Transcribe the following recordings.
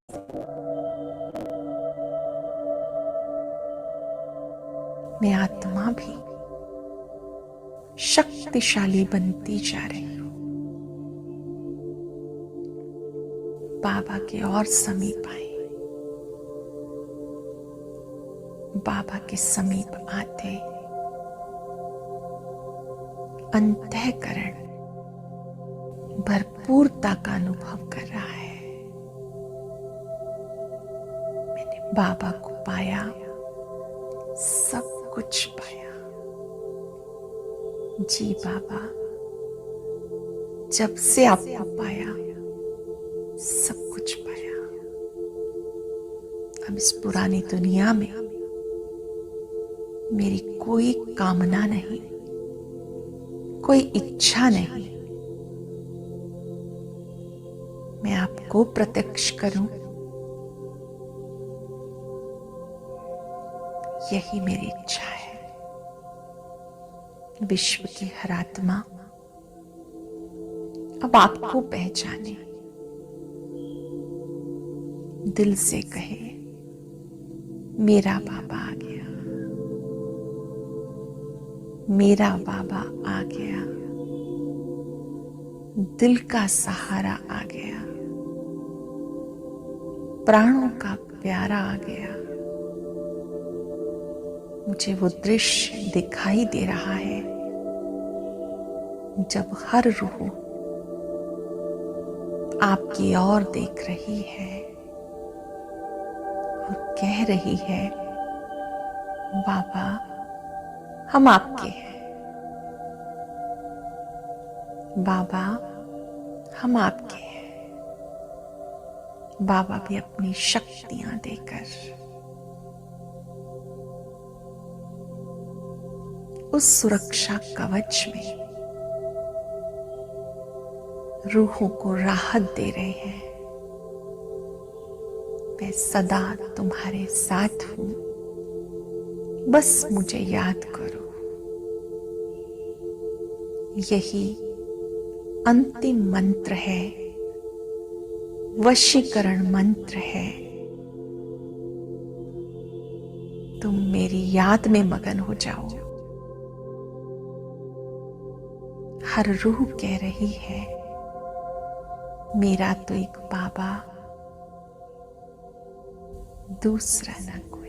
मैं आत्मा भी शक्तिशाली बनती जा रही हूं। बाबा के और समीप आए। बाबा के समीप आते अंतःकरण भरपूरता का अनुभव कर रहा है। मैंने बाबा को पाया, सब कुछ पाया। जी बाबा, जब से आपको पाया सब कुछ पाया। अब इस पुरानी दुनिया में मेरी कोई कामना नहीं, कोई इच्छा नहीं। मैं आपको प्रत्यक्ष करूं, यही मेरी इच्छा है। विश्व की हर आत्मा अब आपको पहचाने, दिल से कहे मेरा बाबा आ गया, मेरा बाबा आ गया, दिल का सहारा आ गया, प्राणों का प्यारा आ गया। मुझे वो दृश्य दिखाई दे रहा है जब हर रूह आपकी ओर देख रही है और कह रही है, बाबा हम आपके हैं, बाबा हम आपके हैं। बाबा भी अपनी शक्तियां देकर उस सुरक्षा कवच में रूहों को राहत दे रहे हैं। मैं सदा तुम्हारे साथ हूं, बस मुझे याद करो। यही अंतिम मंत्र है, वशीकरण मंत्र है। तुम मेरी याद में मगन हो जाओ। हर रूह कह रही है, मेरा तो एक बाबा, दूसरा न कोई।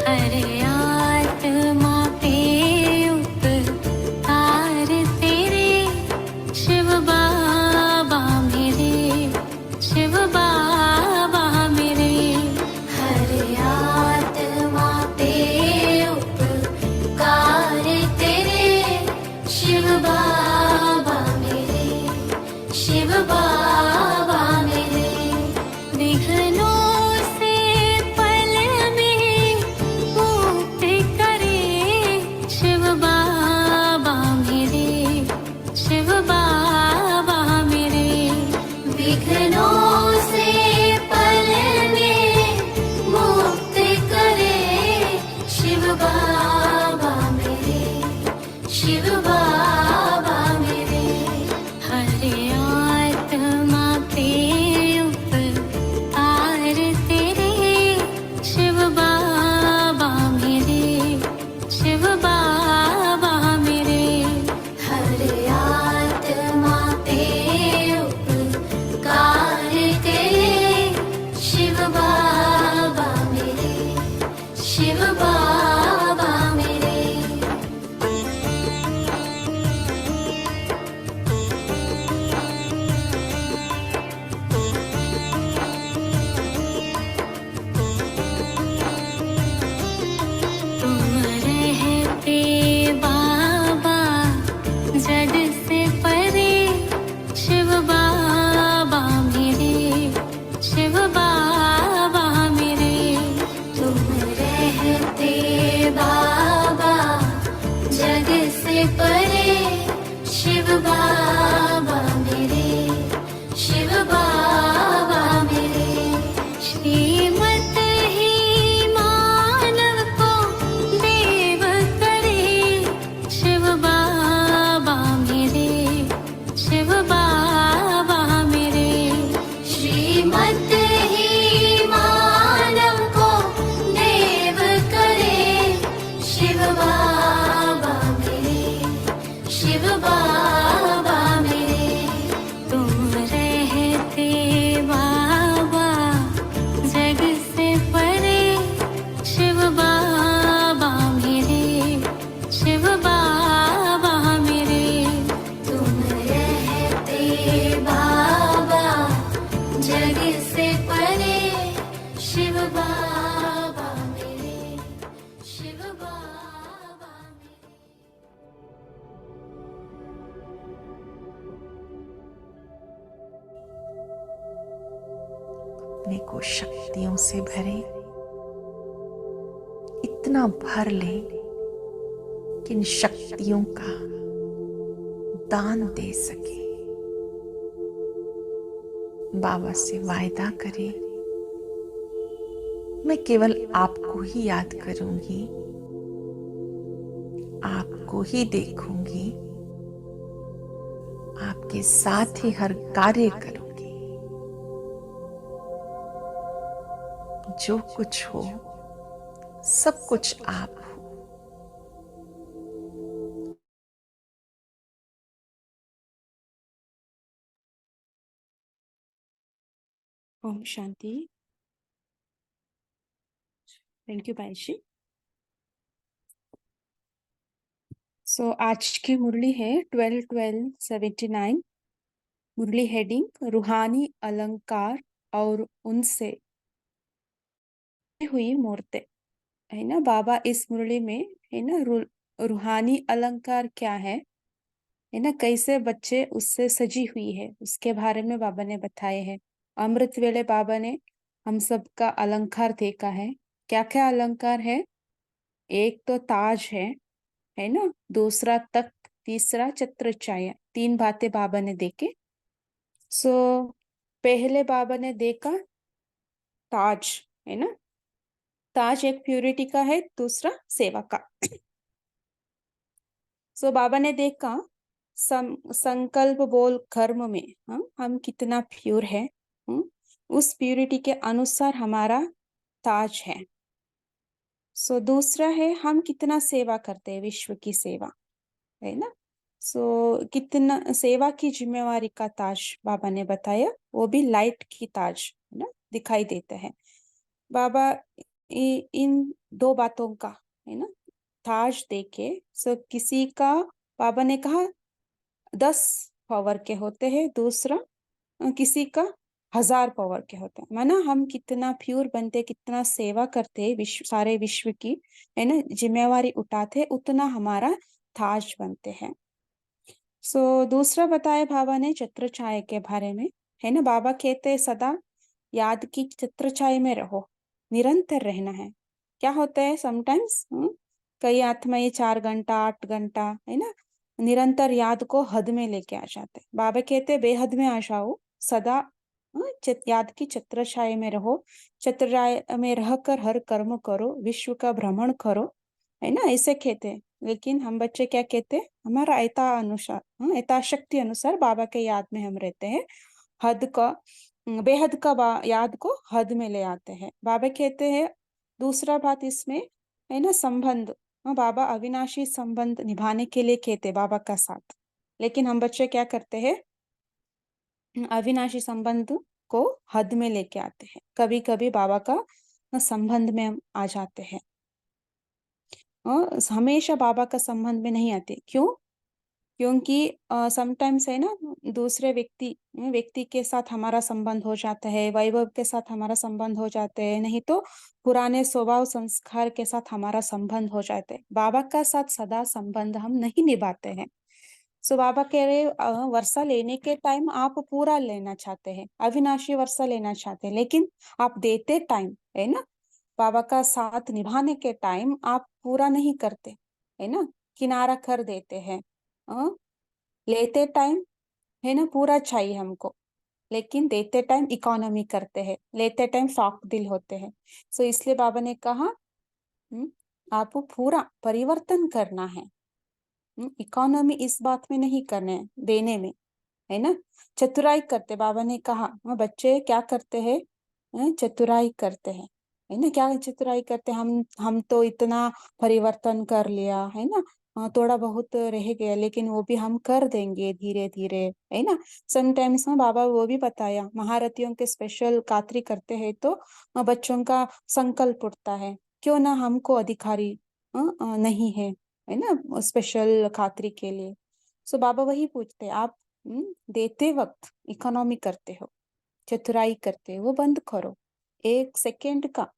अरे आत्मा पे उपकार तेरे, शिव बाबा मेरे, शिव बाबा मेरे। हर आत्मा पे उपकार तेरे, शिव बाबा मेरे, शिव बाबा मेरे। विघ्नों से परे शिव बाबा मेरे, शिव बाबा मेरे। श्रीमत ही मानव को देव करे, शिव बाबा मेरे, शिव बाबा मेरे। श्रीमत ही मानव को देव करे, शिव बाबा मेरे, शिव बाबा मेरे। तुम रहते बाबा जग से परे, शिव बाबा मेरे, शिव बाबा मेरे। तुम रहते बाबा जग से परे, शिव बाबा मेरे, शिव बाबा मेरे। अपने को शक्तियों से भरे, इतना भर ले कि इन शक्तियों का दान दे सके। बाबा से वायदा करे, मैं केवल आपको ही याद करूंगी, आपको ही देखूंगी, आपके साथ ही हर कार्य करूंगी। जो कुछ हो सब कुछ आप हो। ओम शांति। Thank you बायशी। सो आज की मुरली है 12-12-79। मुरली हेडिंग रूहानी अलंकार और उनसे हुई मूर्तें, है ना। बाबा इस मुरली में, है ना, रूहानी अलंकार क्या है ना, कैसे बच्चे उससे सजी हुई है उसके बारे में बाबा ने बताए हैं। अमृत वेले बाबा ने हम सबका अलंकार देखा है। क्या क्या अलंकार है? एक तो ताज है ना, दूसरा तख्त, तीसरा छत्र छाया। 3 बातें बाबा ने देखे। सो पहले बाबा ने देखा ताज, है ना। ताज एक प्यूरिटी का है, दूसरा सेवा का। सो बाबा ने देखा संकल्प बोल कर्म में हम कितना प्योर है, उस प्यूरिटी के अनुसार हमारा ताज है। सो दूसरा है हम कितना सेवा करते हैं, विश्व की सेवा, है ना। सो कितना सेवा की जिम्मेवारी का ताज बाबा ने बताया, वो भी लाइट की ताज, है ना, दिखाई देते हैं। बाबा इन 2 बातों का, है ना, ताज देके सो किसी का बाबा ने कहा 10 पावर के होते हैं, दूसरा किसी का 1000 पावर के होते हैं। माना हम कितना प्योर बनते, कितना सेवा करते विश्व, सारे विश्व की, है ना, जिम्मेवारी उठाते, उतना हमारा ताज बनते हैं। सो दूसरा बताया बाबा ने छत्र छाया के बारे में, है ना। बाबा कहते सदा याद की छत्र छाया में रहो, निरंतर रहना है। क्या होता है समटाइम्स कई आत्माएं 4 घंटा 8 घंटा, है ना, निरंतर याद को हद में लेके आ जाते। बाबा कहते बेहद में आ जाओ, सदा याद की छत्र छाया में रहो, छत्र छाया में रहकर हर कर्म करो, विश्व का भ्रमण करो, है ना, ऐसे कहते। लेकिन हम बच्चे क्या कहते, हमारा यथाशक्ति अनुसार बाबा के याद में हम रहते हैं, हद का बेहद का याद को हद में ले आते हैं। बाबा कहते हैं दूसरा बात इसमें, है ना, संबंध, बाबा अविनाशी संबंध निभाने के लिए कहते बाबा का साथ। लेकिन हम बच्चे क्या करते हैं, अविनाशी संबंध को हद में लेके आते हैं। कभी कभी बाबा का संबंध में हम आ जाते हैं, हमेशा बाबा का संबंध में नहीं आते। क्यों? क्योंकि समटाइम्स, है ना, दूसरे व्यक्ति के साथ हमारा संबंध हो जाता है, वैभव के साथ हमारा संबंध हो जाते हैं, नहीं तो पुराने स्वभाव संस्कार के साथ हमारा संबंध हो जाते हैं। बाबा का साथ सदा संबंध हम नहीं निभाते हैं। सो बाबा कह रहे वर्षा लेने के टाइम आप पूरा लेना चाहते हैं, अविनाशी वर्षा लेना चाहते हैं, लेकिन आप देते टाइम, है ना, बाबा का साथ निभाने के टाइम आप पूरा नहीं करते, है ना, किनारा कर देते हैं। लेते टाइम है ना पूरा चाहिए हमको, लेकिन देते टाइम इकोनॉमी करते हैं, लेते टाइम शौक दिल होते हैं। सो इसलिए बाबा ने कहा आपको पूरा परिवर्तन करना है। इकोनॉमी इस बात में नहीं करने है, देने में, है ना। चतुराई करते, बाबा ने कहा बच्चे क्या करते हैं, चतुराई करते हैं, है ना। क्या चतुराई करते हैं, हम तो इतना परिवर्तन कर लिया, है ना। थोड़ा बहुत रह गया, लेकिन वो भी हम कर देंगे धीरे धीरे, है ना। समटाइम्स में बाबा वो भी बताया, महारथियों के स्पेशल कातरी करते हैं तो बच्चों का संकल्प उठता है, क्यों ना हमको अधिकारी नहीं है ना, स्पेशल खातरी के लिए। सो बाबा वही पूछते, आप देते वक्त इकोनॉमी करते हो, चतुराई करते हो, वो बंद करो। 1 सेकेंड का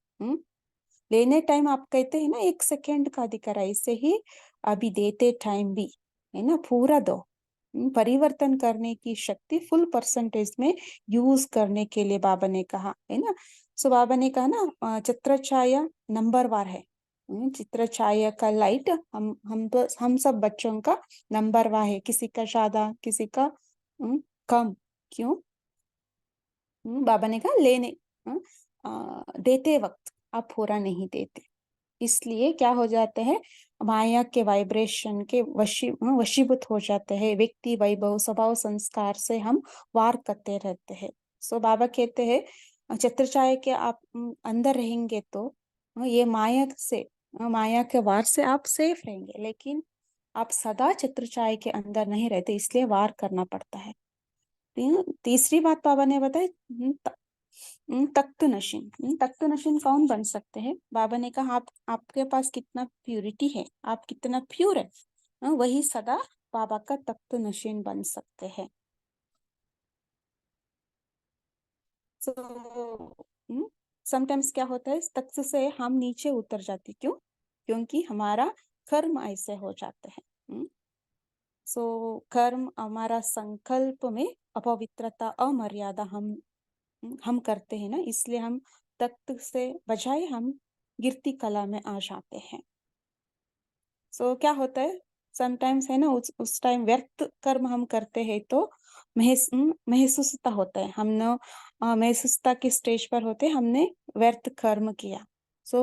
लेने टाइम आप कहते हैं ना 1 सेकेंड का अधिकार है, इससे ही अभी देते टाइम भी, है ना, पूरा दो। परिवर्तन करने की शक्ति फुल परसेंटेज में यूज करने के लिए बाबा ने कहा, है ना। सो बाबा ने कहा ना चित्र छाया नंबर वार है। चित्र छाया का लाइट हम सब बच्चों का नंबर वार है, किसी का ज्यादा किसी का कम। क्यों? बाबा ने कहा लेने देते वक्त आप पूरा नहीं देते, इसलिए क्या हो जाते हैं, माया के वाइब्रेशन के वशीभूत हो जाते हैं। व्यक्ति वैभव स्वभाव संस्कार से हम वार करते रहते हैं। सो बाबा कहते हैं छत्र छाया के आप अंदर रहेंगे तो ये माया के वार से आप सेफ रहेंगे, लेकिन आप सदा छत्र छाया के अंदर नहीं रहते, इसलिए वार करना पड़ता है। तीसरी बात बाबा ने बताई तख्त नशीन। तख्त नशीन कौन बन सकते हैं? बाबा ने कहा आपके पास कितना प्यूरिटी है, आप कितना प्योर है, वही सदा बाबा का तख्त नशीन बन सकते हैं। सो समटाइम्स क्या होता है, तख्त से हम नीचे उतर जाते, क्यों? क्योंकि हमारा कर्म ऐसे हो जाते हैं। सो कर्म हमारा संकल्प में अपवित्रता अमर्यादा हम करते हैं ना, इसलिए हम तख्त से बजाय हम गिरती कला में आ जाते हैं। सो क्या होता है, समटाइम्स है ना उस टाइम व्यर्थ कर्म हम करते हैं तो महसूसता होता है, हम न महसूसता के स्टेज पर होते हमने व्यर्थ कर्म किया। सो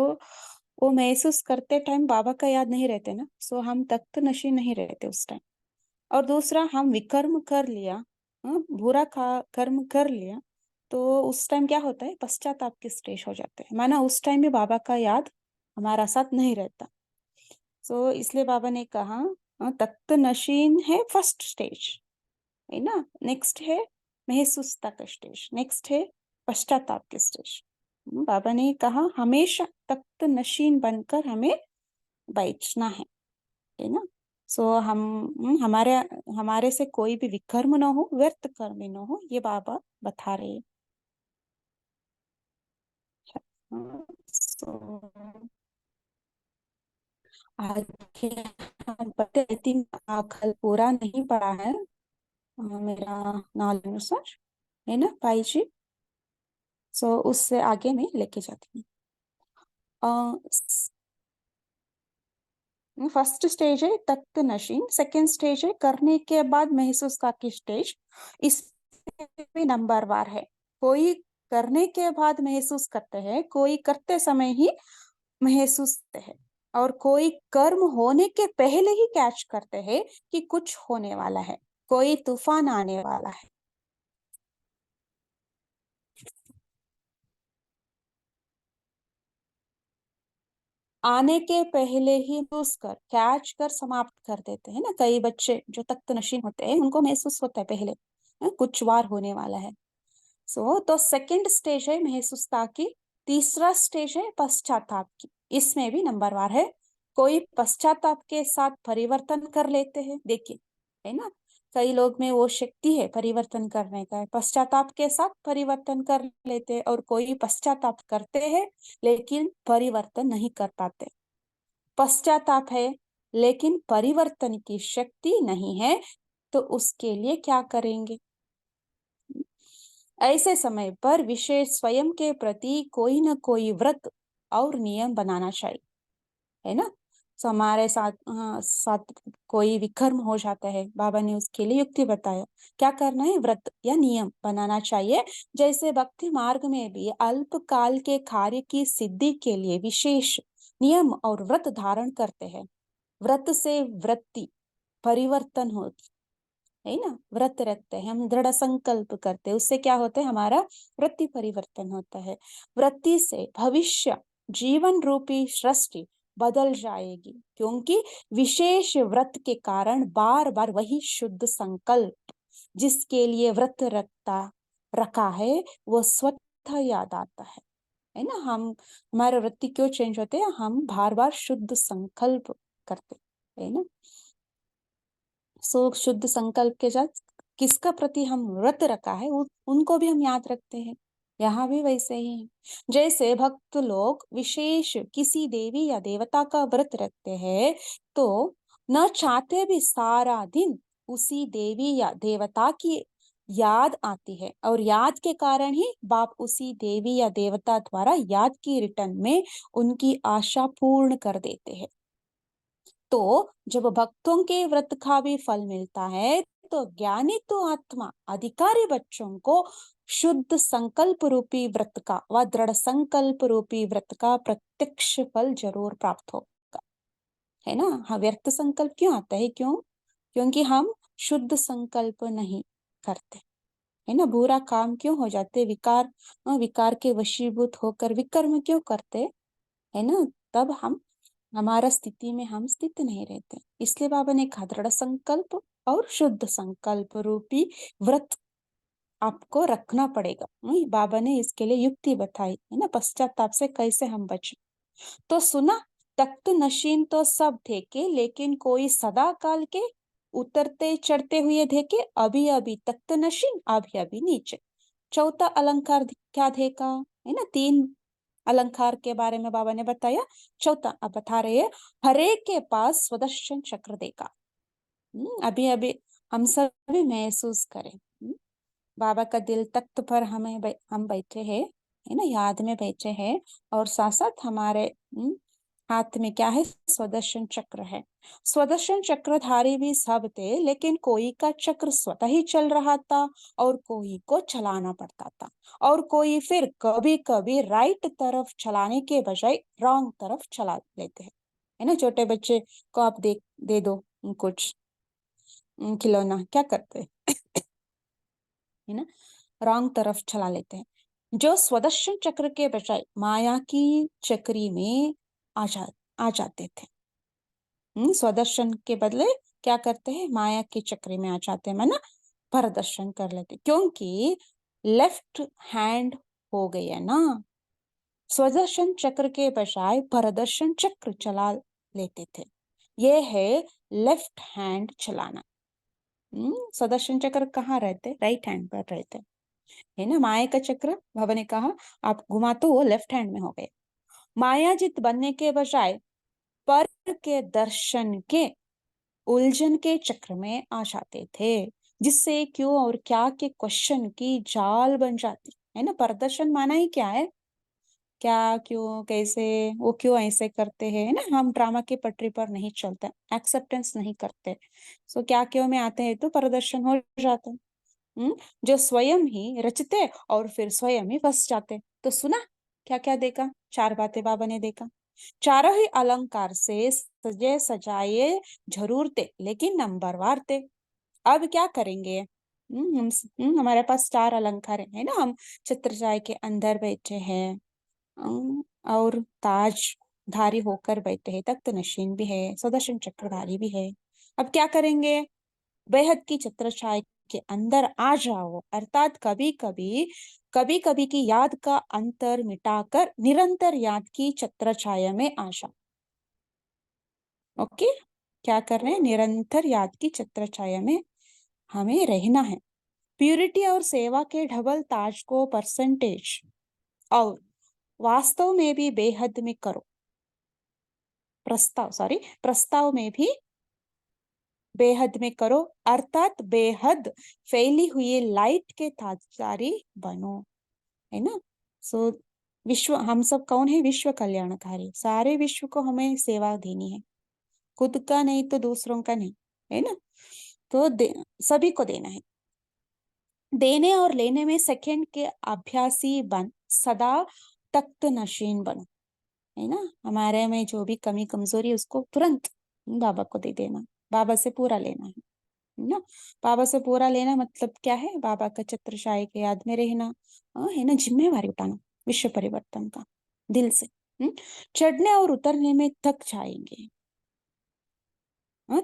वो महसूस करते टाइम बाबा का याद नहीं रहते ना, सो हम तख्त नशी नहीं रहते उस टाइम। और दूसरा, हम विकर्म कर लिया, बुरा कर्म कर लिया, तो उस टाइम क्या होता है, पश्चाताप के स्टेज हो जाते हैं, माना उस टाइम में बाबा का याद हमारा साथ नहीं रहता। सो इसलिए बाबा ने कहा तख्त नशीन है फर्स्ट स्टेज, है ना। नेक्स्ट है महसूसता का स्टेज, नेक्स्ट है पश्चाताप के स्टेज। बाबा ने कहा हमेशा तख्त नशीन बनकर हमें बैठना है ना। सो हमारे हमारे से कोई भी विकर्म न हो, व्यर्थ कर्म न हो, ये बाबा बता रहे हैं। सो आगे हम पढ़ते, आई थिंक कल पूरा नहीं पढ़ा है मेरा नॉलेज अनुसार, है ना भाई जी। सो उससे आगे मैं लेके जाती हूँ। फर्स्ट स्टेज है तख्त नशीन, सेकेंड स्टेज है करने के बाद महसूस का की स्टेज। इस भी नंबर वार है, कोई करने के बाद महसूस करते हैं, कोई करते समय ही महसूस करते हैं, और कोई कर्म होने के पहले ही कैच करते हैं कि कुछ होने वाला है, कोई तूफान आने वाला है। आने के पहले ही महसूस कर कैच कर समाप्त कर देते हैं ना। कई बच्चे जो तख्त नशीन होते हैं उनको महसूस होता है पहले कुछ वार होने वाला है। तो सेकंड स्टेज है महसूसता की, तीसरा स्टेज है पश्चाताप की, इसमें भी नंबर वार है। कोई पश्चाताप के साथ परिवर्तन कर लेते हैं, देखिए, है ना। कई लोग में वो शक्ति है परिवर्तन करने का, पश्चाताप के साथ परिवर्तन कर लेते हैं, और कोई पश्चाताप करते हैं लेकिन परिवर्तन नहीं कर पाते। पश्चाताप है लेकिन परिवर्तन की शक्ति नहीं है, तो उसके लिए क्या करेंगे? ऐसे समय पर विशेष स्वयं के प्रति कोई न कोई व्रत और नियम बनाना चाहिए, है ना। हमारे साथ साथ कोई विकर्म हो जाता है, बाबा ने उसके लिए युक्ति बताया। क्या करना है? व्रत या नियम बनाना चाहिए। जैसे भक्ति मार्ग में भी अल्पकाल के कार्य की सिद्धि के लिए विशेष नियम और व्रत धारण करते हैं। व्रत से वृत्ति परिवर्तन होती है ना। व्रत रखते हैं, हम दृढ़ संकल्प करते हैं, उससे क्या होता है? हमारा वृत्ति परिवर्तन होता है। वृत्ति से भविष्य जीवन रूपी सृष्टि बदल जाएगी, क्योंकि विशेष व्रत के कारण बार बार वही शुद्ध संकल्प जिसके लिए व्रत रखा है वो स्वतः याद आता है ना। हमारे वृत्ति क्यों चेंज होते हैं? हम बार बार शुद्ध संकल्प करते है ना। शुद्ध संकल्प के साथ किसका प्रति हम व्रत रखा है उनको भी हम याद रखते हैं। यहाँ भी वैसे ही है। जैसे भक्त लोग विशेष किसी देवी या देवता का व्रत रखते हैं, तो न चाहते भी सारा दिन उसी देवी या देवता की याद आती है, और याद के कारण ही बाप उसी देवी या देवता द्वारा याद की रिटर्न में उनकी आशा पूर्ण कर देते हैं। तो जब भक्तों के व्रत का भी फल मिलता है, तो ज्ञानी तो आत्मा अधिकारी बच्चों को शुद्ध संकल्प रूपी व्रत का व दृढ़ संकल्प रूपी व्रत का प्रत्यक्ष फल जरूर प्राप्त होगा, है ना। हाँ, व्यर्थ संकल्प क्यों आता है? क्योंकि हम शुद्ध संकल्प नहीं करते, है ना। बुरा काम क्यों हो जाते? विकार के वशीभूत होकर विकर्म क्यों करते, है ना। तब हमारा स्थिति में हम स्थित नहीं रहते। इसलिए बाबा ने कहा दृढ़ संकल्प और शुद्ध संकल्प रूपी व्रत आपको रखना पड़ेगा। बाबा ने इसके लिए युक्ति बताई, है ना, पश्चाताप से कैसे हम बचे। तो सुना, तख्त नशीन तो सब देखे, लेकिन कोई सदा काल के उतरते चढ़ते हुए देखे, अभी अभी तख्त नशीन, अभी अभी नीचे। चौथा अलंकार क्या देखा, है ना। 3 अलंकार के बारे में बाबा ने बताया। चौथा अब बता रहे हैं, हरे के पास सुदर्शन चक्र देखा। अभी अभी हम सभी महसूस करें। बाबा का दिल तख्त पर हम बैठे हैं, है ना, याद में बैठे हैं, और साथ साथ हमारे हाथ में क्या है? सुदर्शन चक्र है। सुदर्शन चक्रधारी भी सब थे, लेकिन कोई का चक्र स्वतः ही चल रहा था और कोई को चलाना पड़ता था, और कोई फिर कभी कभी राइट तरफ चलाने के बजाय रॉन्ग तरफ चला लेते हैं, है ना। छोटे बच्चे को आप दे दो कुछ खिलौना, क्या करते हैं? है ना, रॉन्ग तरफ चला लेते हैं। जो स्वदर्शन चक्र के बजाय माया की चक्री में आ जाते थे। स्वदर्शन के बदले क्या करते हैं? माया के चक्री में आ जाते हैं, माना प्रदर्शन कर लेते, क्योंकि लेफ्ट हैंड हो गई है ना। स्वदर्शन चक्र के बजाय प्रदर्शन चक्र चला लेते थे। ये है लेफ्ट हैंड चलाना। स्वदर्शन चक्र कहाँ रहते? राइट हैंड पर रहते, है ना। माया का चक्र बाबा ने कहा आप घुमा तो वो लेफ्ट हैंड में हो गए। मायाजित बनने के बजाय पर के दर्शन के उलझन के चक्र में आ जाते थे, जिससे क्यों और क्या के क्वेश्चन की जाल बन जाती, है ना। प्रदर्शन माना ही क्या है? क्या, क्यों, कैसे, वो क्यों ऐसे करते हैं, है ना। हम ड्रामा की पटरी पर नहीं चलते, एक्सेप्टेंस नहीं करते। सो क्या क्यों में आते हैं तो प्रदर्शन हो जाता है। जो स्वयं ही रचते और फिर स्वयं ही फंस जाते। तो सुना, क्या क्या देखा? 4 बातें बाबा ने देखा। चारों ही अलंकार से सजे सजाए जरूर थे, लेकिन नंबरवार थे। अब क्या करेंगे? हमारे पास 4 अलंकार है ना। हम छत्रछाया के अंदर बैठे हैं, और ताज धारी होकर बैठे हैं, तख्त नशीन भी है, सुदर्शन चक्रधारी भी है। अब क्या करेंगे? बेहद की छत्रछाया के अंदर आ जाओ, अर्थात कभी कभी की याद का अंतर मिटाकर निरंतर याद की छत्रछाया में आ जाओ। ओके, क्या कर रहे हैं? निरंतर याद की छत्रछाया में हमें रहना है। प्यूरिटी और सेवा के डबल ताज को परसेंटेज और वास्तव में भी बेहद में करो। प्रस्ताव में भी बेहद में करो, अर्थात बेहद फैली हुई लाइट के ताजदारी बनो, है ना। सो विश्व, हम सब कौन है? विश्व कल्याणकारी, सारे विश्व को हमें सेवा देनी है। खुद का नहीं तो दूसरों का नहीं, है ना। तो सभी को देना है। देने और लेने में सेकंड के अभ्यासी बन, सदा तख्त नशीन बनो, है ना। हमारे में जो भी कमी कमजोरी है उसको तुरंत बाबा को दे देना, बाबा से पूरा लेना है ना। बाबा से पूरा लेना मतलब क्या है, बाबा का छत्रछाया के याद में रहना, है ना, जिम्मेवारी उठाना विश्व परिवर्तन का दिल से। चढ़ने और उतरने में थक जाएंगे,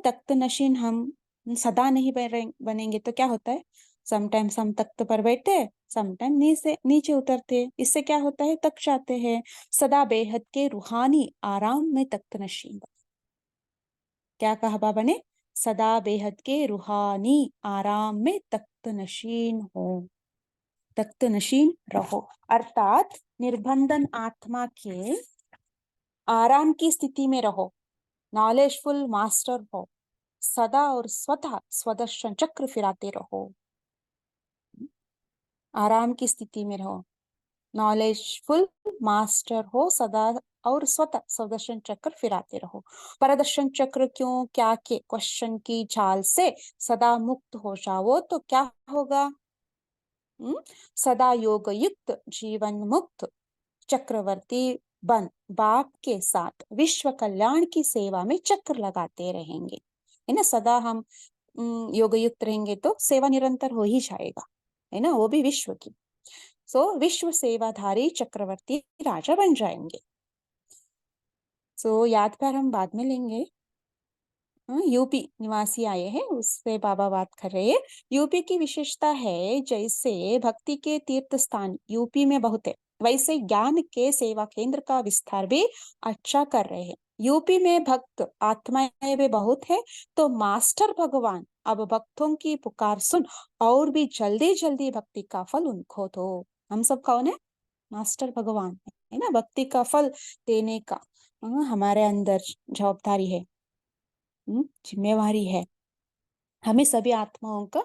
तख्त नशीन हम सदा नहीं बनेंगे तो क्या होता है, समटाइम्स हम तख्त पर बैठते हैं, समटाइम नीचे नीचे उतरते हैं, इससे क्या होता है, थक जाते हैं। सदा बेहद के रूहानी आराम में तख्त नशीन क्या कहा बाबा ने, सदा बेहद के रूहानी आराम में तख्त नशीन हो, तख्त नशीन रहो, अर्थात निर्बंधन आत्मा के आराम की स्थिति में रहो, नॉलेजफुल मास्टर हो, सदा और स्वतः स्वदर्शन चक्र फिराते रहो, आराम की स्थिति में रहो, नॉलेजफुल मास्टर हो, सदा और स्वतः स्वदर्शन चक्र फिराते रहो। परदर्शन चक्र क्यों क्या के क्वेश्चन की चाल से सदा मुक्त हो जाओ तो क्या होगा, सदा योग युक्त जीवन मुक्त चक्रवर्ती बन बाप के साथ विश्व कल्याण की सेवा में चक्र लगाते रहेंगे, है ना। सदा हम योग युक्त रहेंगे तो सेवा निरंतर हो ही जाएगा, है ना, वो भी विश्व की। सो विश्व सेवाधारी चक्रवर्ती राजा बन जाएंगे। सो याद पर हम बाद में लेंगे। यूपी निवासी आए हैं, उससे बाबा बात कर रहे हैं। यूपी की विशेषता है, जैसे भक्ति के तीर्थ स्थान यूपी में बहुत है, वैसे ज्ञान के सेवा केंद्र का विस्तार भी अच्छा कर रहे हैं। यूपी में भक्त आत्माएं भी बहुत है, तो मास्टर भगवान अब भक्तों की पुकार सुन और भी जल्दी जल्दी भक्ति का फल उनको दो। हम सब कौन है, मास्टर भगवान है ना, भक्ति का फल देने का हमारे अंदर जवाबदारी है, जिम्मेवारी है। हमें सभी आत्माओं का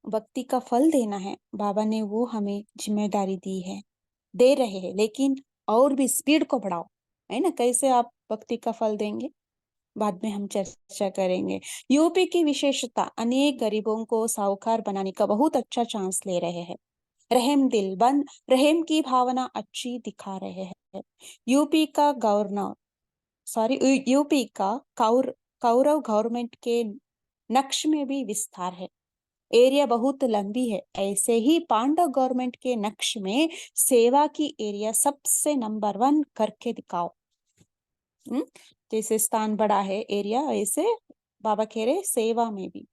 भक्ति का फल देना है, बाबा ने वो हमें जिम्मेदारी दी है, दे रहे हैं, लेकिन और भी स्पीड को बढ़ाओ, है ना। कैसे आप भक्ति का फल देंगे, बाद में हम चर्चा करेंगे। यूपी की विशेषता, अनेक गरीबों को साहूकार बनाने का बहुत अच्छा चांस ले रहे हैं, रहम दिल बन रहम की भावना अच्छी दिखा रहे हैं। यूपी का गवर्नर यूपी का कौरव गवर्नमेंट के नक्श में भी विस्तार है, एरिया बहुत लंबी है, ऐसे ही पांडव गवर्नमेंट के नक्श में सेवा की एरिया सबसे नंबर 1 करके दिखाओ। जैसे स्थान बड़ा है एरिया, ऐसे बाबा कह रहे सेवा में भी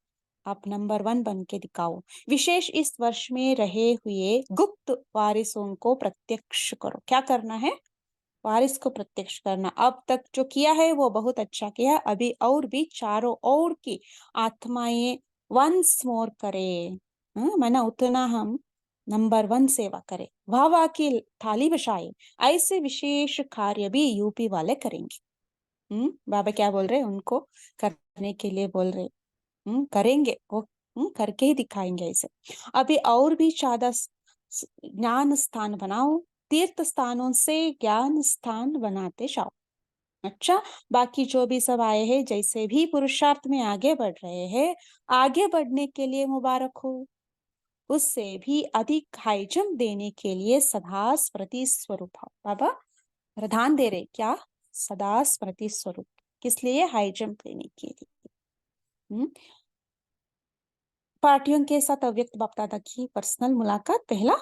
आप नंबर 1 बन के दिखाओ। विशेष इस वर्ष में रहे हुए गुप्त वारिसों को प्रत्यक्ष करो, क्या करना है, वारिस को प्रत्यक्ष करना। अब तक जो किया है वो बहुत अच्छा किया, अभी और भी चारों ओर की आत्माएं वंस मोर करे, माना उतना हम नंबर 1 सेवा करें, वाह वाह की थाली बजाए, ऐसे विशेष कार्य भी यूपी वाले करेंगे। बाबा क्या बोल रहे, उनको करने के लिए बोल रहे, करेंगे वो, करके ही दिखाएंगे ऐसे। अभी और भी ज्यादा ज्ञान स्थान बनाओ, तीर्थ स्थानों से ज्ञान स्थान बनाते जाओ। अच्छा, बाकी जो भी सब आए हैं, जैसे भी पुरुषार्थ में आगे बढ़ रहे हैं, आगे बढ़ने के लिए मुबारक हो, उससे भी अधिक हाई जंप देने के लिए सदा स्मृति स्वरूप हो। बाबा प्रधान दे रहे क्या, सदा स्मृति स्वरूप, किस लिए, हाई जंप लेने के लिए। पार्टियों के साथ अव्यक्त बाप दादा की पर्सनल मुलाकात। पहला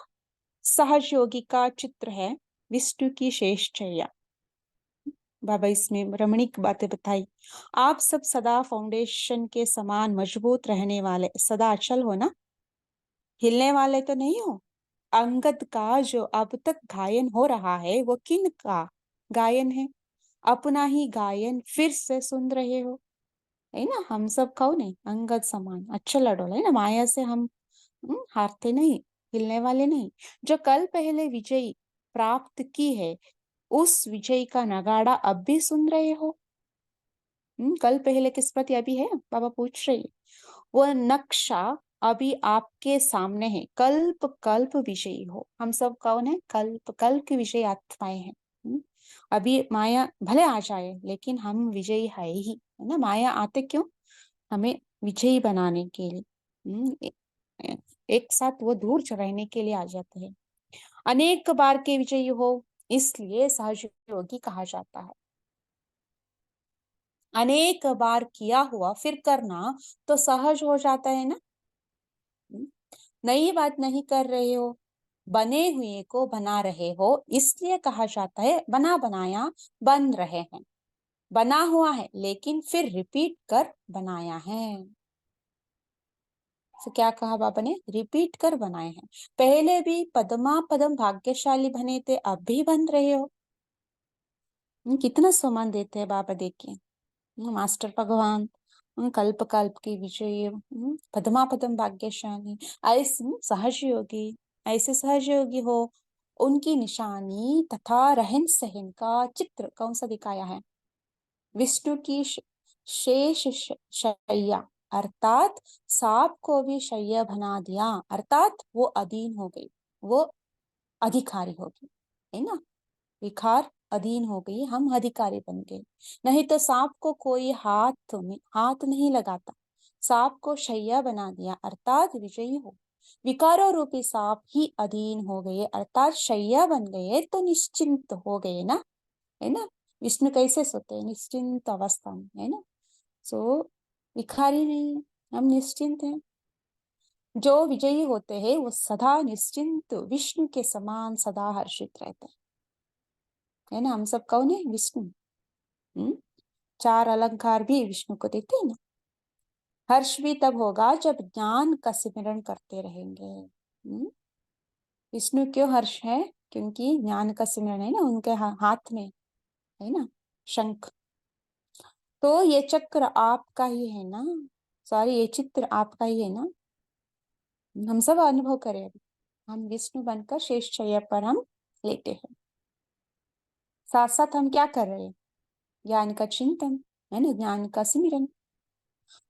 सहज योगी का चित्र है, विष्णु की शेष चर्या। बाबा इसमें रमणीक बातें बताई, आप सब सदा फाउंडेशन के समान मजबूत रहने वाले, सदा अचल हो ना, हिलने वाले तो नहीं हो। अंगद का जो अब तक गायन हो रहा है वो किन का गायन है, अपना ही गायन फिर से सुन रहे हो, है ना। हम सब कौन है, अंगद समान अचल अडोल, है ना, माया से हम हारते नहीं, हिलने वाले नहीं। जो कल पहले विजयी प्राप्त की है, उस विजय का नगाड़ा अब भी सुन रहे हो। कल पहले किस प्रति अभी है, बाबा पूछ रहे, वो नक्शा अभी आपके सामने है, कल्प कल्प विजयी हो। हम सब कौन है, कल्प कल्प की विजयी आत्माएं हैं। अभी माया भले आ जाए लेकिन हम विजयी है ही, है ना। माया आते क्यों? हमें विजयी बनाने के लिए। एक साथ वो दूर रहने के लिए आ जाते हैं। अनेक बार के विजयी हो, इसलिए सहज योगी कहा जाता है। अनेक बार किया हुआ फिर करना तो सहज हो जाता है ना। हम्म, नई बात नहीं कर रहे हो, बने हुए को बना रहे हो, इसलिए कहा जाता है बना बनाया बन रहे हैं। बना हुआ है लेकिन फिर रिपीट कर बनाया है। तो क्या कहा बाबा ने? रिपीट कर बनाए हैं। पहले भी पदमा पदम भाग्यशाली बने थे, अब भी बन रहे हो। कितना सम्मान देते हैं बाबा, देखिए। मास्टर भगवान, कल्प कल्प की विजय, पदमा पदम भाग्यशाली, ऐसे सहज योगी, ऐसे सहज योगी हो। उनकी निशानी तथा रहन सहन का चित्र कौन सा दिखाया है? विष्णु की शेष शैया, अर्थात सांप को भी शैया बना दिया, अर्थात वो अधीन हो गई, वो अधिकारी हो गई, है ना। विकार अधीन हो गई, हम अधिकारी बन गए। नहीं तो सांप को कोई हाथ नहीं लगाता, सांप को शैया बना दिया अर्थात विजयी हो। विकारों रूपी सांप ही अधीन हो गए अर्थात शैया बन गए, तो निश्चिंत हो गए ना, है ना। विष्णु कैसे सोते हैं? निश्चिंत अवस्था में, है ना। सो विकारी नहीं है, हम निश्चिंत हैं। जो विजयी होते हैं वो सदा निश्चिंत विष्णु के समान सदा हर्षित रहते हैं, है ना। हम सब कौन है? विष्णु। हम्म चार अलंकार भी विष्णु को देते हैं ना। हर्ष भी तब होगा जब ज्ञान का सिमरण करते रहेंगे। विष्णु क्यों हर्ष है? क्योंकि ज्ञान का सिमरण है ना उनके हाथ में, है ना, शंख। तो ये चक्र आपका ही है ना, सॉरी ये चित्र आपका ही है ना। हम सब अनुभव करें अभी। हम विष्णु बनकर शेष शैया पर हम लेटे हैं, साथ साथ हम क्या कर रहे हैं? ज्ञान का चिंतन, है ना, ज्ञान का सिमरन।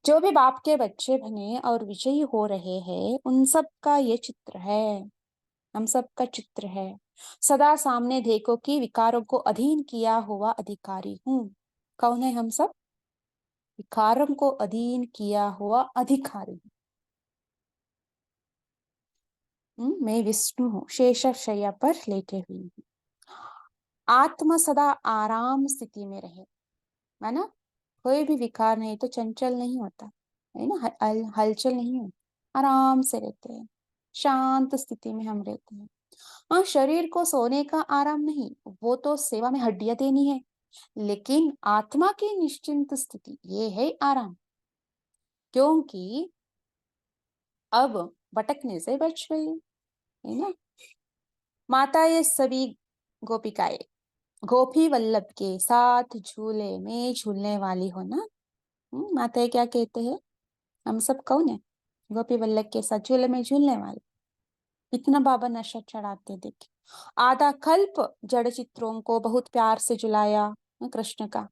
जो भी बाप के बच्चे बने और विजयी हो रहे हैं उन सब का ये चित्र है, हम सब का चित्र है। सदा सामने देखो कि विकारों को अधीन किया हुआ अधिकारी हूँ। कौन है हम सब? विकारों को अधीन किया हुआ अधिकारी हूँ। मैं विष्णु हूँ, शेष शैया पर लेटे हुई हूँ। आत्मा सदा आराम स्थिति में रहे, है ना। कोई भी विकार नहीं तो चंचल नहीं होता, है ना, हलचल नहीं होती, आराम से रहते हैं, शांत स्थिति में हम रहते हैं। हाँ, शरीर को सोने का आराम नहीं, वो तो सेवा में हड्डियां देनी है, लेकिन आत्मा की निश्चिंत स्थिति ये है आराम। क्योंकि अब भटकने से बच गई, है ना। माता ये सभी गोपिकाएं गोपी वल्लभ के साथ झूले में झूलने वाली हो ना। माता क्या कहते हैं? हम सब कौन है? गोपी वल्लभ के साथ झूले में झूलने वाले। इतना बाबा नशा चढ़ाते देखे। आधा कल्प जड़ चित्रों को बहुत प्यार से झुलाया, कृष्ण का।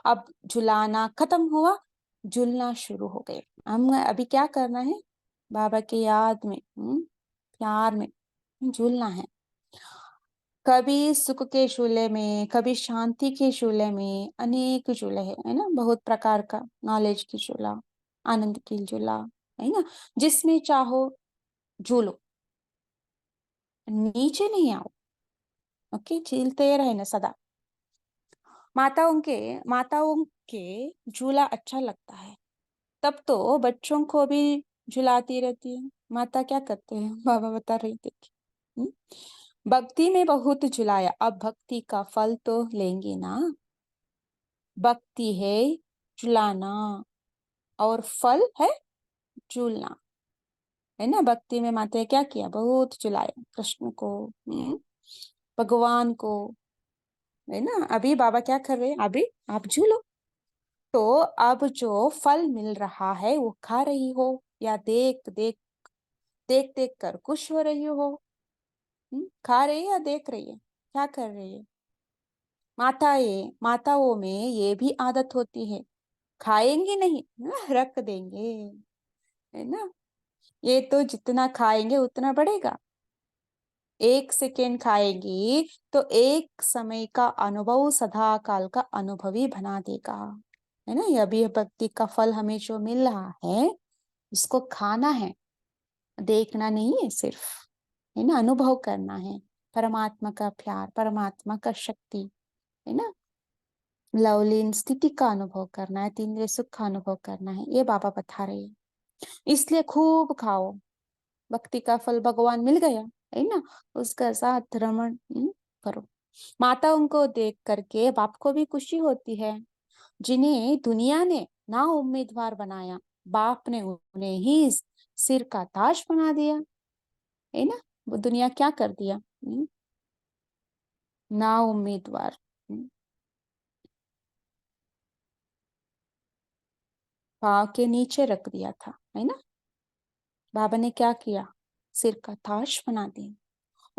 अब झुलाना खत्म हुआ, झूलना शुरू हो गए। हम अभी क्या करना है? बाबा की याद में, प्यार में झूलना है। कभी सुख के झूले में, कभी शांति के झूले में, अनेक झूले है ना, बहुत प्रकार का। नॉलेज की झूला, आनंद की झूला, है ना। जिसमें चाहो झूलो, नीचे नहीं आओ। ओके, झूलते रहे ना सदा। माताओं के झूला अच्छा लगता है, तब तो बच्चों को भी झुलाती रहती है। माता क्या करते हैं? बाबा बता रही थी। हम्म? भक्ति में बहुत झुलाया, अब भक्ति का फल तो लेंगे ना। भक्ति है झुलाना और फल है झूलना, है ना। भक्ति में माता ने क्या किया? बहुत झुलाया कृष्ण को, भगवान को, है ना। अभी बाबा क्या कर रहे हैं? अभी आप झूलो। तो अब जो फल मिल रहा है वो खा रही हो या देख देख कर खुश हो रही हो? खा रही है या देख रही है? क्या कर रही है? माताओं में ये भी आदत होती है, खाएंगे नहीं, रख देंगे, है ना। ये तो जितना खाएंगे उतना बढ़ेगा, एक सेकेंड खाएगी तो एक समय का अनुभव सदा काल का अनुभवी बना देगा, है ना। ये अभी भक्ति का फल हमें जो मिल रहा है, इसको खाना है, देखना नहीं है सिर्फ, है ना। अनुभव करना है परमात्मा का प्यार, परमात्मा का शक्ति, है ना। लवलीन स्थिति का अनुभव करना है, तीन सुख का अनुभव करना है, ये बाबा बता रहे हैं। इसलिए खूब खाओ, भक्ति का फल भगवान मिल गया, है ना। उसका साथ रमण करो। माताओं को देख करके बाप को भी खुशी होती है, जिन्हें दुनिया ने ना उम्मीदवार बनाया, बाप ने उन्हें ही सिर का ताज बना दिया, है ना। वो दुनिया क्या कर दिया, ना उम्मीदवार, पाँव के नीचे रख दिया था, है ना। बाबा ने क्या किया, सिर का ताज बना दिया।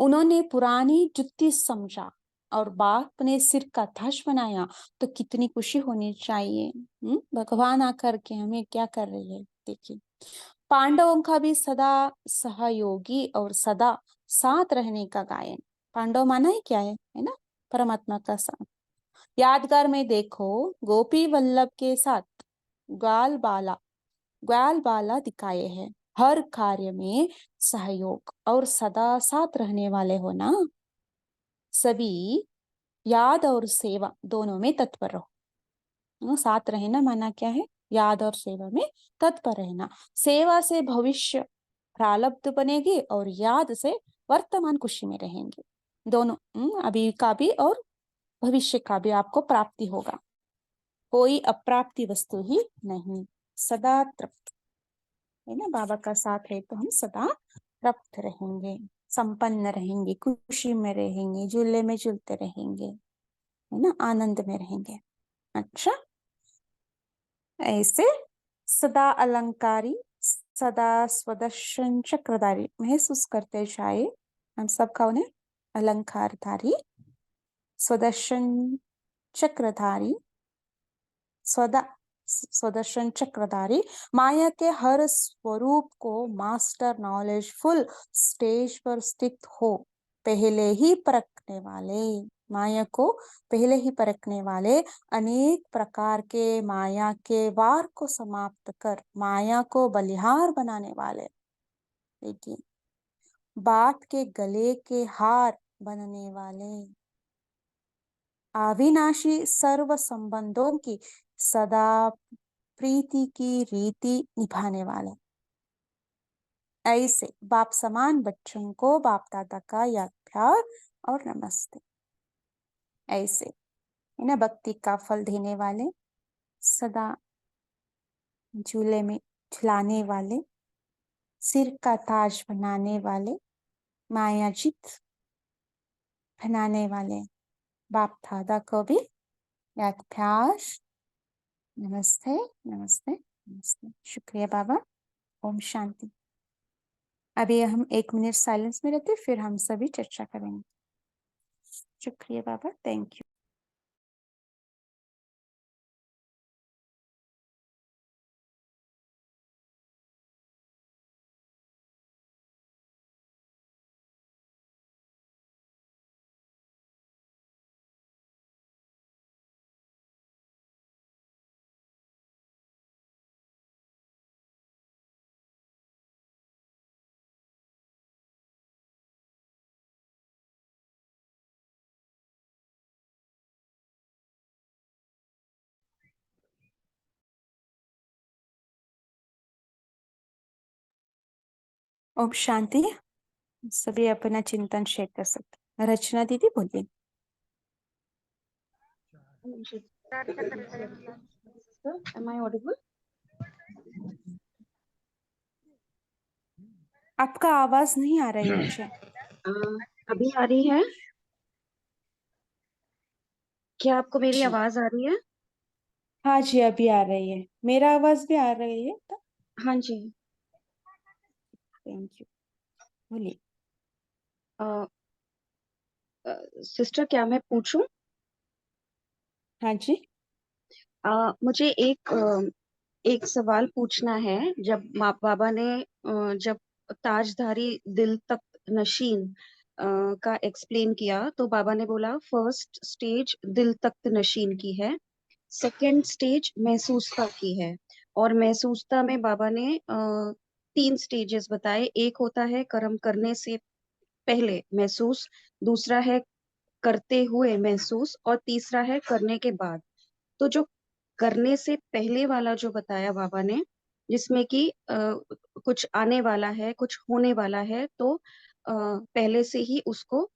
उन्होंने पुरानी जुत्ती समझा और बाप ने सिर का ताज बनाया, तो कितनी खुशी होनी चाहिए। भगवान आकर के हमें क्या कर रही है, देखिए। पांडवों का भी सदा सहयोगी और सदा साथ रहने का गायन। पांडव माना ही क्या है ना, परमात्मा का साथ। यादगार में देखो, गोपी वल्लभ के साथ ग्वाल बाला ग्वाल बाला दिखाए हैं। हर कार्य में सहयोग और सदा साथ रहने वाले हो ना। सभी याद और सेवा दोनों में तत्पर रहो। साथ रहना माना क्या है, याद और सेवा में तत्पर रहना। सेवा से भविष्य प्रारब्ध बनेगी और याद से वर्तमान खुशी में रहेंगे। दोनों, अभी का भी और भविष्य का भी आपको प्राप्ति होगा। कोई अप्राप्ति वस्तु ही नहीं, सदा तृप्त, है ना। बाबा का साथ है तो हम सदा तृप्त रहेंगे, संपन्न रहेंगे, खुशी में रहेंगे, झूले में झूलते रहेंगे, है ना, आनंद में रहेंगे। अच्छा, ऐसे सदा अलंकारी, सदा स्वदर्शन चक्रधारी महसूस करते जाए। हम सब कौन है, अलंकारधारी, स्वदर्शन चक्रधारी, स्वदा स्वदर्शन चक्रधारी, माया के हर स्वरूप को मास्टर नॉलेजफुल स्टेज पर स्थित हो, पहले ही परखने वाले, माया को पहले ही परखने वाले, अनेक प्रकार के माया के वार को समाप्त कर माया को बलिहार बनाने वाले। देखिए, बाप के गले के हार बनने वाले, अविनाशी सर्व संबंधों की सदा प्रीति की रीति निभाने वाले। ऐसे बाप समान बच्चों को बाप दादा का याद प्यार और नमस्ते। ऐसे, है ना, भक्ति का फल देने वाले, सदा झूले में झुलाने वाले, सिर का ताज बनाने वाले, माया जीत बनाने वाले बाप दादा को भी याद प्यार, नमस्ते नमस्ते नमस्ते। शुक्रिया बाबा, ओम शांति। अभी हम 1 मिनट साइलेंस में रहते, फिर हम सभी चर्चा करेंगे। शुक्रिया बाबा, थैंक यू। ओम शांति। सभी अपना चिंतन शेयर कर सकते। रचना दीदी बोलिए। Am I audible? आपका आवाज नहीं आ रही मुझे। अभी आ रही है? क्या आपको मेरी जी, आवाज आ रही है? हाँ जी, अभी आ रही है। मेरा आवाज भी आ रही है तो हाँ जी। थैंक यू, बोलिए। सिस्टर, क्या मैं पूछूं? हाँ जी। मुझे एक सवाल पूछना है। जब माँ बाबा ने जब ताजधारी दिल तक नशीन का एक्सप्लेन किया तो बाबा ने बोला फर्स्ट स्टेज दिल तख्त नशीन की है, सेकंड स्टेज महसूसता की है। और महसूसता में बाबा ने तीन स्टेजेस बताए। एक होता है कर्म करने से पहले महसूस, दूसरा है करते हुए महसूस, और तीसरा है करने के बाद। तो जो करने से पहले वाला जो बताया बाबा ने, जिसमें कि कुछ आने वाला है, कुछ होने वाला है, तो पहले से ही उसको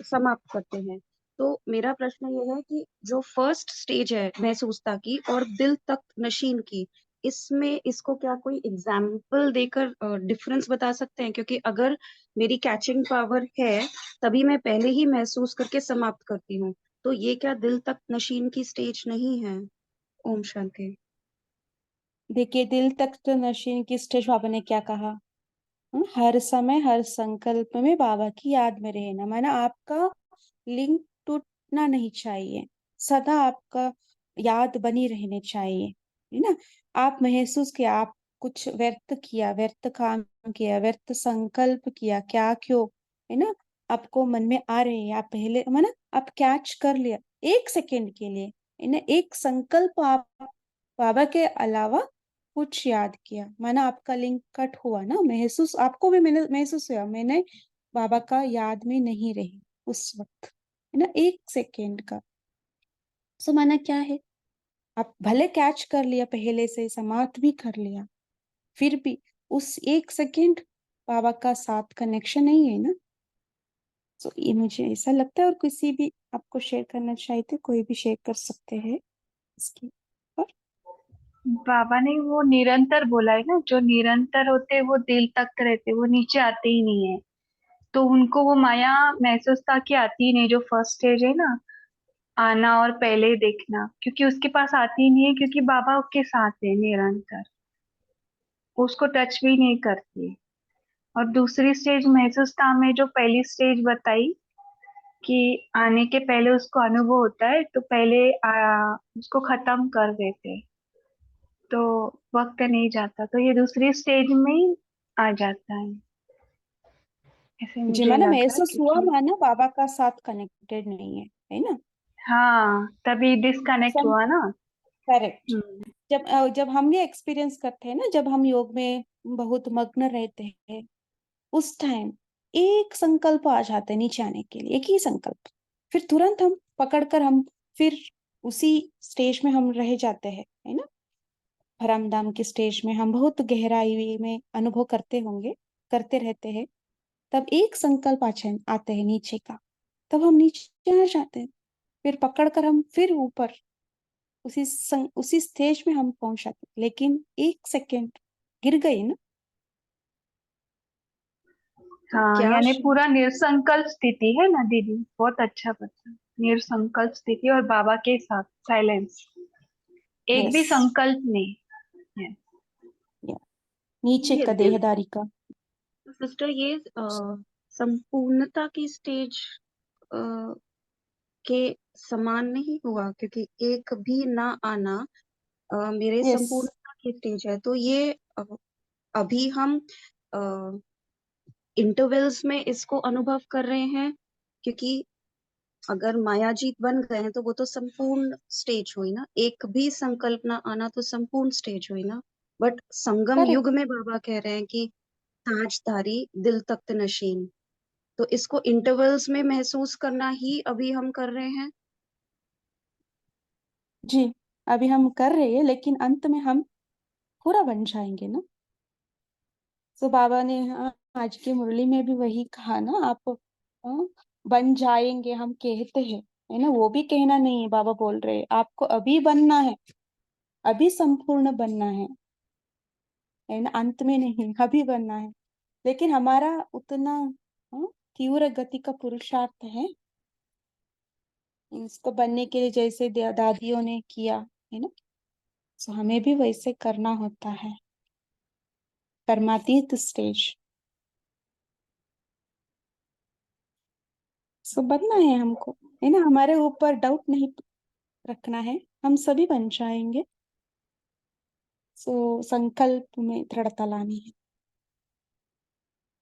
समाप्त करते हैं। तो मेरा प्रश्न ये है कि जो फर्स्ट स्टेज है महसूसता की और दिल तक नशीन की, इसमें इसको क्या कोई एग्जाम्पल देकर डिफरेंस बता सकते हैं? क्योंकि अगर मेरी कैचिंग पावर है तभी मैं पहले ही महसूस करके समाप्त करती हूँ, तो ये क्या दिल तक नशीन की स्टेज नहीं है? ओम शांति। देखिए, दिल तक तो नशीन की स्टेज बाबा ने क्या कहा? हर समय हर संकल्प में बाबा की याद में रहना, माना आपका लिंक टूटना नहीं चाहिए, सदा आपका याद बनी रहनी चाहिए, है ना। आप महसूस किया, आप कुछ व्यर्थ किया, व्यर्थ काम किया, व्यर्थ संकल्प किया, क्या क्यों, है ना, आपको मन में आ रहे हैं, आप पहले माना आप कैच कर लिया एक सेकेंड के लिए, है ना, एक संकल्प आप बाबा के अलावा कुछ याद किया, माना आपका लिंक कट हुआ ना, महसूस आपको भी मैंने महसूस हुआ, मैंने बाबा का याद में नहीं रही उस वक्त, है ना, एक सेकेंड का। सो माना क्या है, आप भले कैच कर लिया, पहले से समाप्त भी कर लिया, फिर भी उस एक सेकेंड बाबा का साथ कनेक्शन नहीं है ना। तो ये मुझे ऐसा लगता है, और किसी भी आपको शेयर करना चाहिए तो कोई भी शेयर कर सकते हैं इसकी। और बाबा ने वो निरंतर बोला है ना, जो निरंतर होते हैं वो दिल तक रहते, वो नीचे आते ही नहीं है। तो उनको वो माया महसूस था कि आती ही नहीं, जो फर्स्ट स्टेज है ना, आना और पहले देखना, क्योंकि उसके पास आती ही नहीं है, क्योंकि बाबा उसके साथ है निरंतर, वो उसको टच भी नहीं करती। और दूसरी स्टेज महसूसता में जो पहली स्टेज बताई कि आने के पहले उसको अनुभव होता है, तो पहले उसको खत्म कर देते, तो वक्त नहीं जाता, तो ये दूसरी स्टेज में ही आ जाता है, ऐसे जी, मुझे माना लगा। महसूस हुआ, क्योंकि माना बाबा का साथ कनेक्टेड नहीं है ना। हाँ, तभी डिस्कनेक्ट हुआ ना। करेक्ट। हम्म। जब हम ये एक्सपीरियंस करते हैं ना, जब हम योग में बहुत मग्न रहते हैं, उस टाइम एक संकल्प आ जाता है नीचे आने के लिए, एक ही संकल्प, फिर तुरंत हम पकड़कर हम फिर उसी स्टेज में हम रह जाते हैं, है ना। परमधाम की स्टेज में हम बहुत गहराई में अनुभव करते होंगे, करते रहते हैं, तब एक संकल्प आते हैं नीचे का, तब हम नीचे आ जाते हैं, फिर पकड़कर हम फिर ऊपर उसी स्टेज में हम पहुंच जाते हैं। लेकिन एक सेकेंड गिर गई ना। तो हाँ, क्या यानी पूरा निरसंकल्प स्थिति है ना दीदी, बहुत अच्छा बता। निरसंकल्प स्थिति और बाबा के साथ साइलेंस, एक भी यस, संकल्प नहीं है। नीचे ये का दिल, देहदारी का। सिस्टर, ये संपूर्णता की स्टेज के समान नहीं हुआ? क्योंकि एक भी ना आना मेरे यस, संपूर्णता की स्टेज है। तो ये अभी हम इंटरवल्स में इसको अनुभव कर रहे हैं, क्योंकि अगर मायाजीत बन गए हैं तो वो तो संपूर्ण स्टेज हुई ना, एक भी संकल्प ना आना तो संपूर्ण स्टेज हुई ना। But Sangam correct. युग में बाबा कह रहे हैं कि ताजधारी दिल तख्त नशीन, तो इसको इंटरवल्स में महसूस करना ही अभी हम कर रहे हैं। जी, अभी हम कर रहे हैं, लेकिन अंत में हम पूरा बन जाएंगे ना। तो बाबा ने आज की मुरली में भी वही कहा ना, आप बन जाएंगे हम कहते हैं, है ना, वो भी कहना नहीं है, बाबा बोल रहे हैं आपको अभी बनना है, अभी संपूर्ण बनना है ना, अंत में नहीं, अभी बनना है। लेकिन हमारा उतना तीव्र गति का पुरुषार्थ है इसको बनने के लिए, जैसे दादियों ने किया, है ना। सो हमें भी वैसे करना होता है, परमातीत स्टेज। सो बनना है हमको, है ना, हमारे ऊपर डाउट नहीं रखना है, हम सभी बन जाएंगे। सो संकल्प में दृढ़ता लानी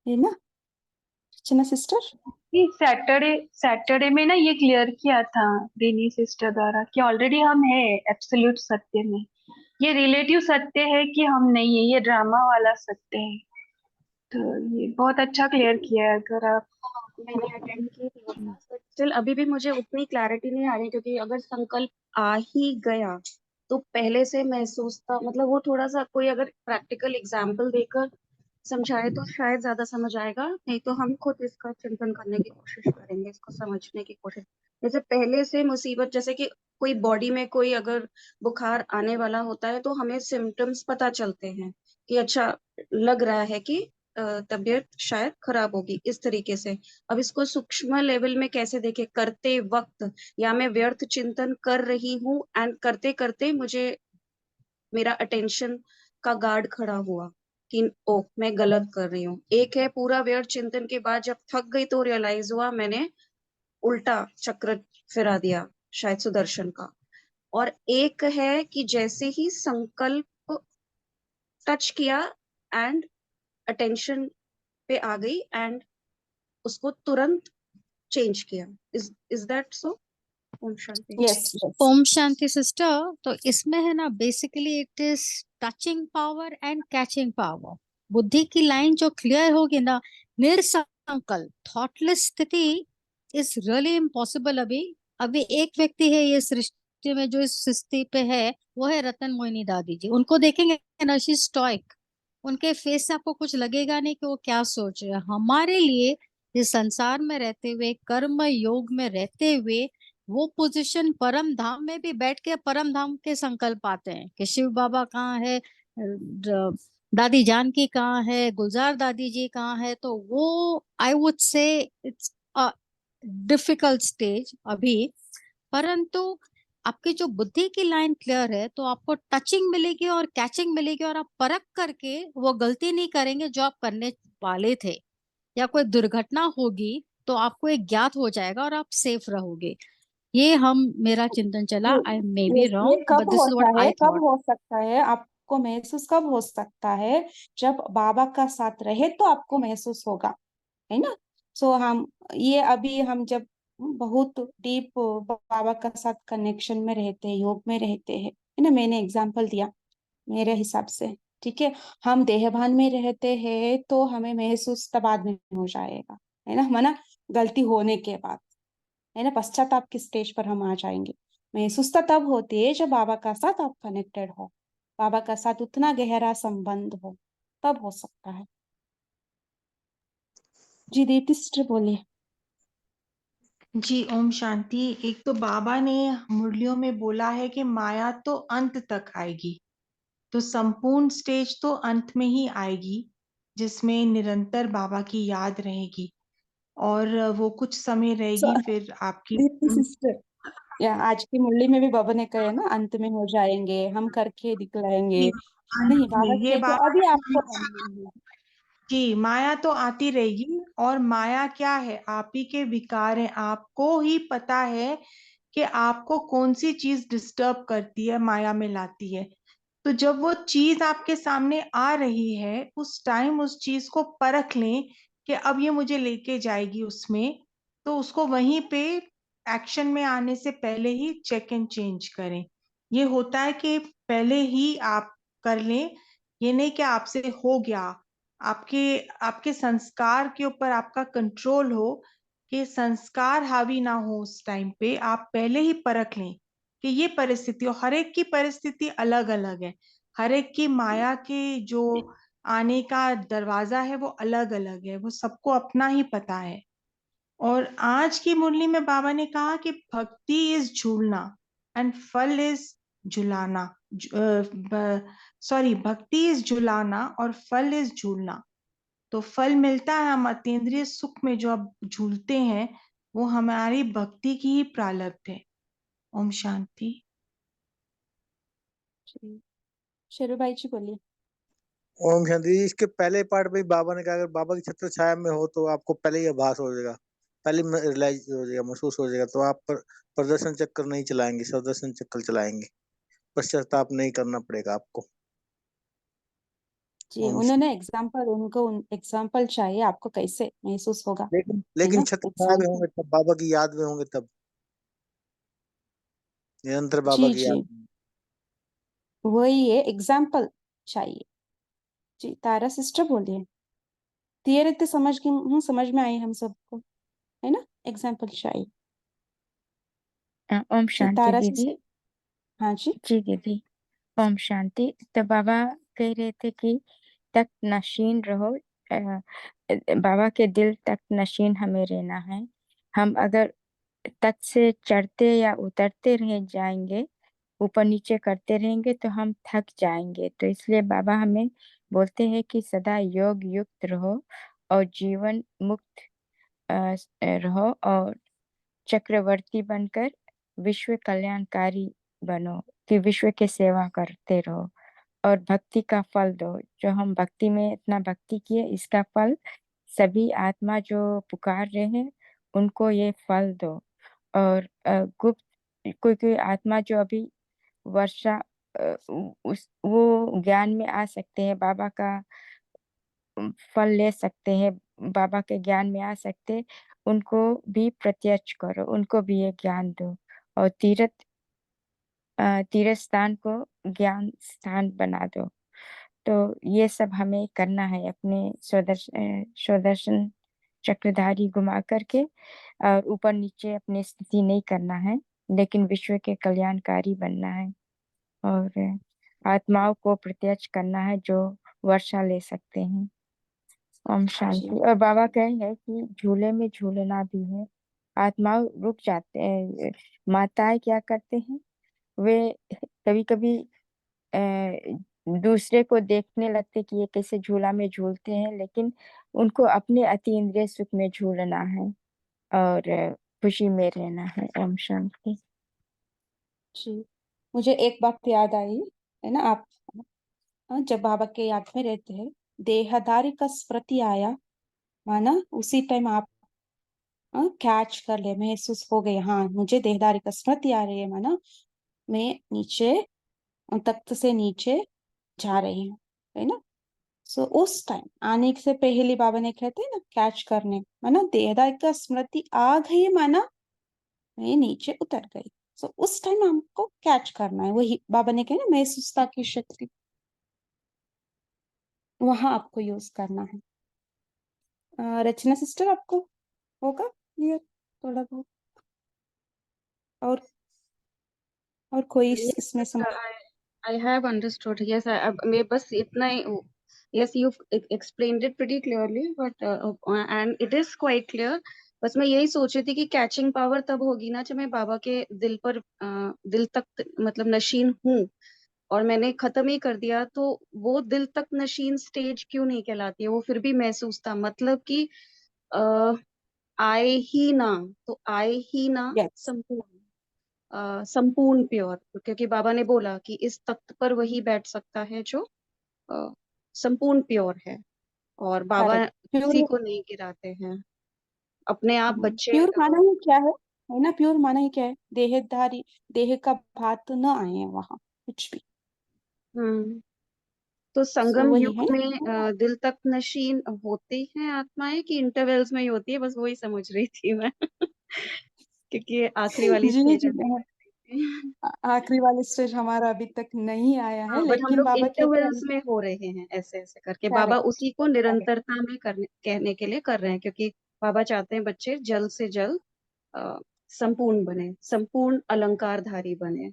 है ना, रचना सिस्टर। ये सैटरडे सैटरडे में ना ये क्लियर किया था रेनी सिस्टर द्वारा कि ऑलरेडी हम है एब्सोल्यूट सत्य में। ये रिलेटिव सत्य है कि हम नहीं है, ये ड्रामा वाला सत्य है। तो ये बहुत अच्छा क्लियर किया है। अगर आप मैंने अटेंड की थी वो क्लास, बट स्टिल अभी भी मुझे उतनी क्लैरिटी नहीं आ रही, क्योंकि अगर संकल्प आ ही गया तो पहले से महसूस था, मतलब वो थोड़ा सा कोई अगर प्रैक्टिकल एग्जाम्पल देकर समझाए तो शायद ज्यादा समझ आएगा, नहीं तो हम खुद इसका चिंतन करने की कोशिश करेंगे, इसको समझने की कोशिश। जैसे पहले से मुसीबत, जैसे कि कोई बॉडी में कोई अगर बुखार आने वाला होता है तो हमें सिम्टम्स पता चलते हैं कि अच्छा लग रहा है कि तबीयत शायद खराब होगी, इस तरीके से। अब इसको सूक्ष्म लेवल में कैसे देखे, करते वक्त या मैं व्यर्थ चिंतन कर रही हूँ एंड करते करते मुझे मेरा अटेंशन का गार्ड खड़ा हुआ कि ओ मैं गलत कर रही हूँ। एक है पूरा व्यर्थ चिंतन के बाद जब थक गई तो रियलाइज हुआ मैंने उल्टा चक्र फिरा दिया, शायद सुदर्शन का। और एक है कि जैसे ही संकल्प टच किया एंड अटेंशन पे आ गई एंड उसको तुरंत चेंज किया। Is that so? Om Shanti. Yes yes. Om Shanti sister. तो इसमें है ना basically it is touching power and catching power. बुद्धि की लाइन जो क्लियर होगी ना, निरसंकल्प थॉटलेस स्थिति इज रियली इम्पॉसिबल। अभी अभी एक व्यक्ति है ये सृष्टि में जो इस स्थिति पे है, वो है रतन मोहिनी दादी जी। उनको देखेंगे ना, शी स्टॉइक, उनके फेस से आपको कुछ लगेगा नहीं कि वो क्या सोच रहे हैं। हमारे लिए इस संसार में रहते हुए, कर्म योग में रहते हुए, वो पोजीशन परम धाम में भी बैठ के परम धाम के संकल्प आते हैं कि शिव बाबा कहाँ है, दादी जानकी कहाँ है, गुलजार दादी जी कहाँ है। तो वो I would say it's a difficult stage अभी। परंतु आपकी जो बुद्धि की लाइन क्लियर है तो आपको टचिंग मिलेगी और कैचिंग मिलेगी, और आप परख करके वो गलती नहीं करेंगे जो आप करने वाले थे। या कोई दुर्घटना होगी तो आपको एक ज्ञात हो जाएगा और आप सेफ रहोगे। ये हम मेरा चिंतन चला। आई मे बी ये रॉन्ग कब बट दिस इज होता व्हाट है, आई कब थॉट। हो सकता है आपको महसूस, कब हो सकता है? जब बाबा का साथ रहे तो आपको महसूस होगा, है ना? सो हम ये अभी हम जब बहुत डीप बाबा का साथ कनेक्शन में रहते हैं, योग में रहते हैं, है ना? मैंने एग्जांपल दिया मेरे हिसाब से, ठीक है। हम देहभान में रहते हैं तो हमें महसूस तब बाद में हो जाएगा, है ना? माना गलती होने के बाद, है ना, पश्चाताप की स्टेज पर हम आ जाएंगे। महसूस तब होती है जब बाबा का साथ आप कनेक्टेड हो, बाबा का साथ उतना गहरा संबंध हो, तब हो सकता है। जी दीप्ति सिस्टर बोलिए। जी ओम शांति। एक तो बाबा ने मुरलियों में बोला है कि माया तो अंत तक आएगी, तो संपूर्ण स्टेज तो अंत में ही आएगी जिसमें निरंतर बाबा की याद रहेगी, और वो कुछ समय रहेगी फिर आपकी। दीप्ति सिस्टर, या आज की मुरली में भी बाबा ने कहे ना, अंत में हो जाएंगे, हम करके दिखलाएंगे। जी, नहीं, अंत में बाबा ये कहते बाबा अभी ने, आपको बनना है। जी माया तो आती रहेगी। और माया क्या है? आप ही के विकार है। आपको ही पता है कि आपको कौन सी चीज डिस्टर्ब करती है, माया में लाती है। तो जब वो चीज आपके सामने आ रही है उस टाइम उस चीज को परख लें कि अब ये मुझे लेके जाएगी उसमें, तो उसको वहीं पे एक्शन में आने से पहले ही चेक एंड चेंज करें। ये होता है कि पहले ही आप कर लें, ये नहीं कि आपसे हो गया। आपके आपके संस्कार के ऊपर आपका कंट्रोल हो कि संस्कार हावी ना हो उस टाइम पे। आप पहले ही परख लें कि ये परिस्थिति, और हर एक की परिस्थिति अलग अलग है, हर एक की माया के जो आने का दरवाजा है वो अलग अलग है, वो सबको अपना ही पता है। और आज की मुरली में बाबा ने कहा कि भक्ति इज झूलना एंड फल इज झुलाना। सॉरी, भक्ति इज झुलाना और फल इज झूलना। तो फल मिलता है हम अतीन्द्रिय सुख में जो अब झूलते हैं, वो हमारी भक्ति की ही प्रारब्ध है। ओम शांति। शेरू भाई जी बोलिए। ओम शांति जी। इसके पहले पार्ट में बाबा ने कहा अगर बाबा की छत्र छाया में हो तो आपको पहले ही आभास हो जाएगा, पहले रियलाइज हो जाएगा, महसूस हो जाएगा, तो आप प्रदर्शन चक्कर नहीं चलाएंगे, सदर्शन चक्कर चलाएंगे, पश्चाताप नहीं करना पड़ेगा आपको। जी ओम उन्होंने एग्जाम्पल, उनको एग्जाम्पल चाहिए, आपको कैसे महसूस होगा, लेकिन है लेकिन ना, छत्र छाया में एग्जाम्पल। होंगे तब, बाबा की याद में होंगे तब, निरंतर बाबा जी की जी याद में। वही है, एग्जाम्पल चाहिए। जी तारा सिस्टर बोलिए। क्लियर इतने समझ गई हूँ, समझ में आई हम सबको, है ना, एग्जाम्पल चाहिए। ओम जी शांति तारा दीदी। सिस्टर। हाँ जी। जी दीदी, ओम शांति। तो बाबा कह रहे थे कि तक नशीन रहो। बाबा के दिल तक नशीन हमें रहना है। हम अगर तक से चढ़ते या उतरते रह जाएंगे, ऊपर नीचे करते रहेंगे तो हम थक जाएंगे। तो इसलिए बाबा हमें बोलते हैं कि सदा योग युक्त रहो और जीवन मुक्त रहो और चक्रवर्ती बनकर विश्व कल्याणकारी बनो, कि विश्व की सेवा करते रहो और भक्ति का फल दो। जो हम भक्ति में इतना भक्ति किए, इसका फल सभी आत्मा जो पुकार रहे हैं उनको ये फल दो। और गुप्त कोई कोई आत्मा जो अभी वर्षा उस वो ज्ञान में आ सकते हैं, बाबा का फल ले सकते हैं, बाबा के ज्ञान में आ सकते हैं, उनको भी प्रत्यक्ष करो, उनको भी ये ज्ञान दो। और तीर्थ स्थान को ज्ञान स्थान बना दो। तो ये सब हमें करना है, अपने स्वदर्शन चक्रधारी घुमा करके और ऊपर नीचे अपनी स्थिति नहीं करना है, लेकिन विश्व के कल्याणकारी बनना है और आत्माओं को प्रत्यक्ष करना है जो वर्षा ले सकते हैं। ओम शांति। जी और बाबा कहेंगे कि झूले में झूलना भी है। आत्माओं रुक जाते हैं, माताएं क्या करते हैं, वे कभी कभी दूसरे को देखने लगते कि ये कैसे झूला में झूलते हैं, लेकिन उनको अपने अति इंद्रिय सुख में झूलना है और खुशी में रहना है। ओम शांति। जी मुझे एक बात याद आई, है ना, आप जब बाबा के याद में रहते हैं, देहधारी का स्मृति आया, माना उसी टाइम आप कैच कर ले, महसूस हो गए, हाँ मुझे देहधारी का स्मृति आ रही है, माना मैं नीचे तख्त से नीचे जा रही हूँ, है ना। सो उस टाइम आने से पहले बाबा ने कहते हैं ना कैच करने, माना देहधारी का स्मृति आ गई, माना मैं नीचे उतर गई। सो उस टाइम हमको कैच करना है, वही बाबा ने कहा ना महसूसता की शक्ति, वहां आपको यूज करना है। रचना सिस्टर आपको होगा क्लियर थोड़ा बहुत, और और कोई इसमें समझ। I have understood. Yes, मैं बस इतना ही. Yes, you've explained it pretty clearly, but and it is quite clear. बस मैं यही सोच रही थी कि कैचिंग पावर तब होगी ना जब मैं बाबा के दिल पर दिल तक मतलब नशीन हूँ, और मैंने खत्म ही कर दिया, तो वो दिल तक नशीन स्टेज क्यों नहीं कहलाती है, वो फिर भी महसूस था, मतलब कि आ, आए ही ना, तो आए ही ना यस संपूर्ण, संपूर्ण प्योर, क्योंकि बाबा ने बोला कि इस तख्त पर वही बैठ सकता है जो अ, संपूर्ण प्योर है, और बाबा करेक्ट। किसी प्योर, को नहीं गिराते हैं, अपने आप बच्चे. प्योर माना ही क्या है ना, प्योर माना ही क्या है, देहधारी, देह का भात न आए वहां कुछ भी। हम्म. तो सो संगम वही युग है में ना। दिल तक नशीन होते हैं आत्माएं कि इंटरवెల్స్ में ही होती है, बस वही समझ रही थी मैं. क्योंकि ये आखिरी वाली जी स्टेज जी अभी हाँ, है. आखिरी वाले स्टेज हमारा अभी तक नहीं आया है, हाँ, बट हम लेकिन लोग बाबा कहते हैं इंटरवెల్స్ में हो रहे हैं, ऐसे ऐसे करके बाबा करेक्ट उसी को करेक्ट। निरंतरता में करने कहने के लिए कर रहे हैं, क्योंकि बाबा चाहते हैं बच्चे जल्द से जल्द संपूर्ण बने, संपूर्ण अलंकारधारी बने.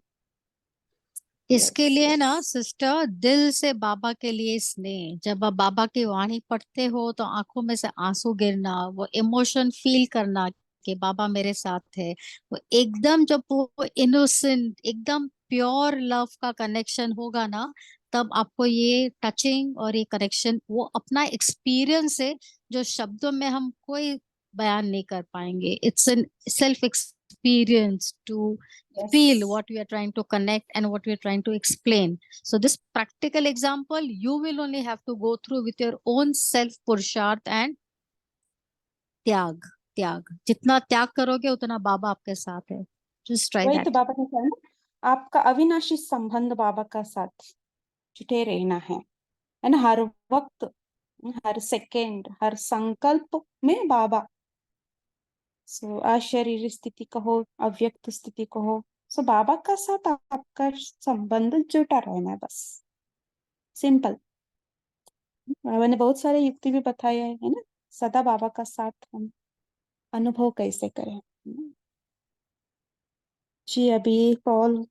इसके यस. लिए ना सिस्टर, दिल से बाबा के लिए स्नेह, जब आप बाबा की वाणी पढ़ते हो तो आंखों में से आंसू गिरना, वो इमोशन फील करना कि बाबा मेरे साथ है, वो एकदम जब वो इनोसेंट एकदम प्योर लव का कनेक्शन होगा ना, तब आपको ये टचिंग और ये कनेक्शन वो अपना एक्सपीरियंस है जो शब्दों में हम कोई बयान नहीं कर पाएंगे। It's an self experience to yes feel what we are trying to connect and what we are trying to explain. So this practical example, you will only have to go through with your own self पुरुषार्थ and त्याग। त्याग जितना त्याग करोगे उतना बाबा आपके साथ है। Just try वही तो that. बाबा ने कहा ना, आपका अविनाशी संबंध बाबा का साथ जुटे रहना है, है ना, हर वक्त, हर सेकेंड, हर संकल्प में बाबा। सो अशरीर स्थिति कहो, अव्यक्त स्थिति कहो, सो बाबा का साथ आपका संबंध जुटा रहना है, बस सिंपल। बाबा ने बहुत सारे युक्ति भी बताया है ना, सदा बाबा का साथ हम अनुभव कैसे करें। जी अभी कॉल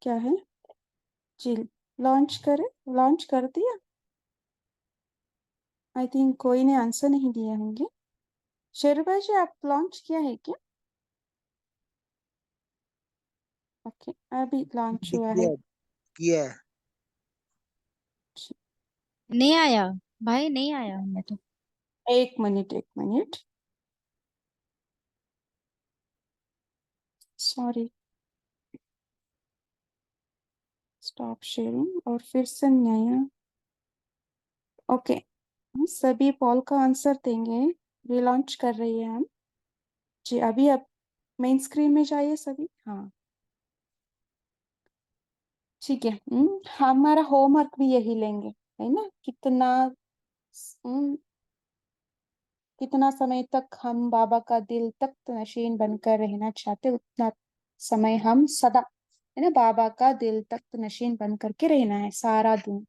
क्या है जी, लॉन्च करें, लॉन्च कर दिया। आई थिंक कोई ने आंसर नहीं दिए होंगे। शेरबा जी आप लॉन्च किया है क्या? ओके अभी लॉन्च हुआ है। किया किया है। जी, नहीं आया भाई, नहीं आया हमें तो। एक मिनट, एक मिनट, सॉरी, स्टॉप शेयरिंग और फिर से नया। ओके हम सभी पॉल का आंसर देंगे, रिलॉन्च कर रही है हम। जी अभी आप मेन स्क्रीन में जाइए सभी। हाँ ठीक है। हमारा होमवर्क भी यही लेंगे, है ना, कितना समय तक हम बाबा का दिल तख्त नशीन बनकर रहना चाहते, उतना समय हम सदा, है ना, बाबा का दिल तख्त नशीन बन करके रहना है सारा दिन।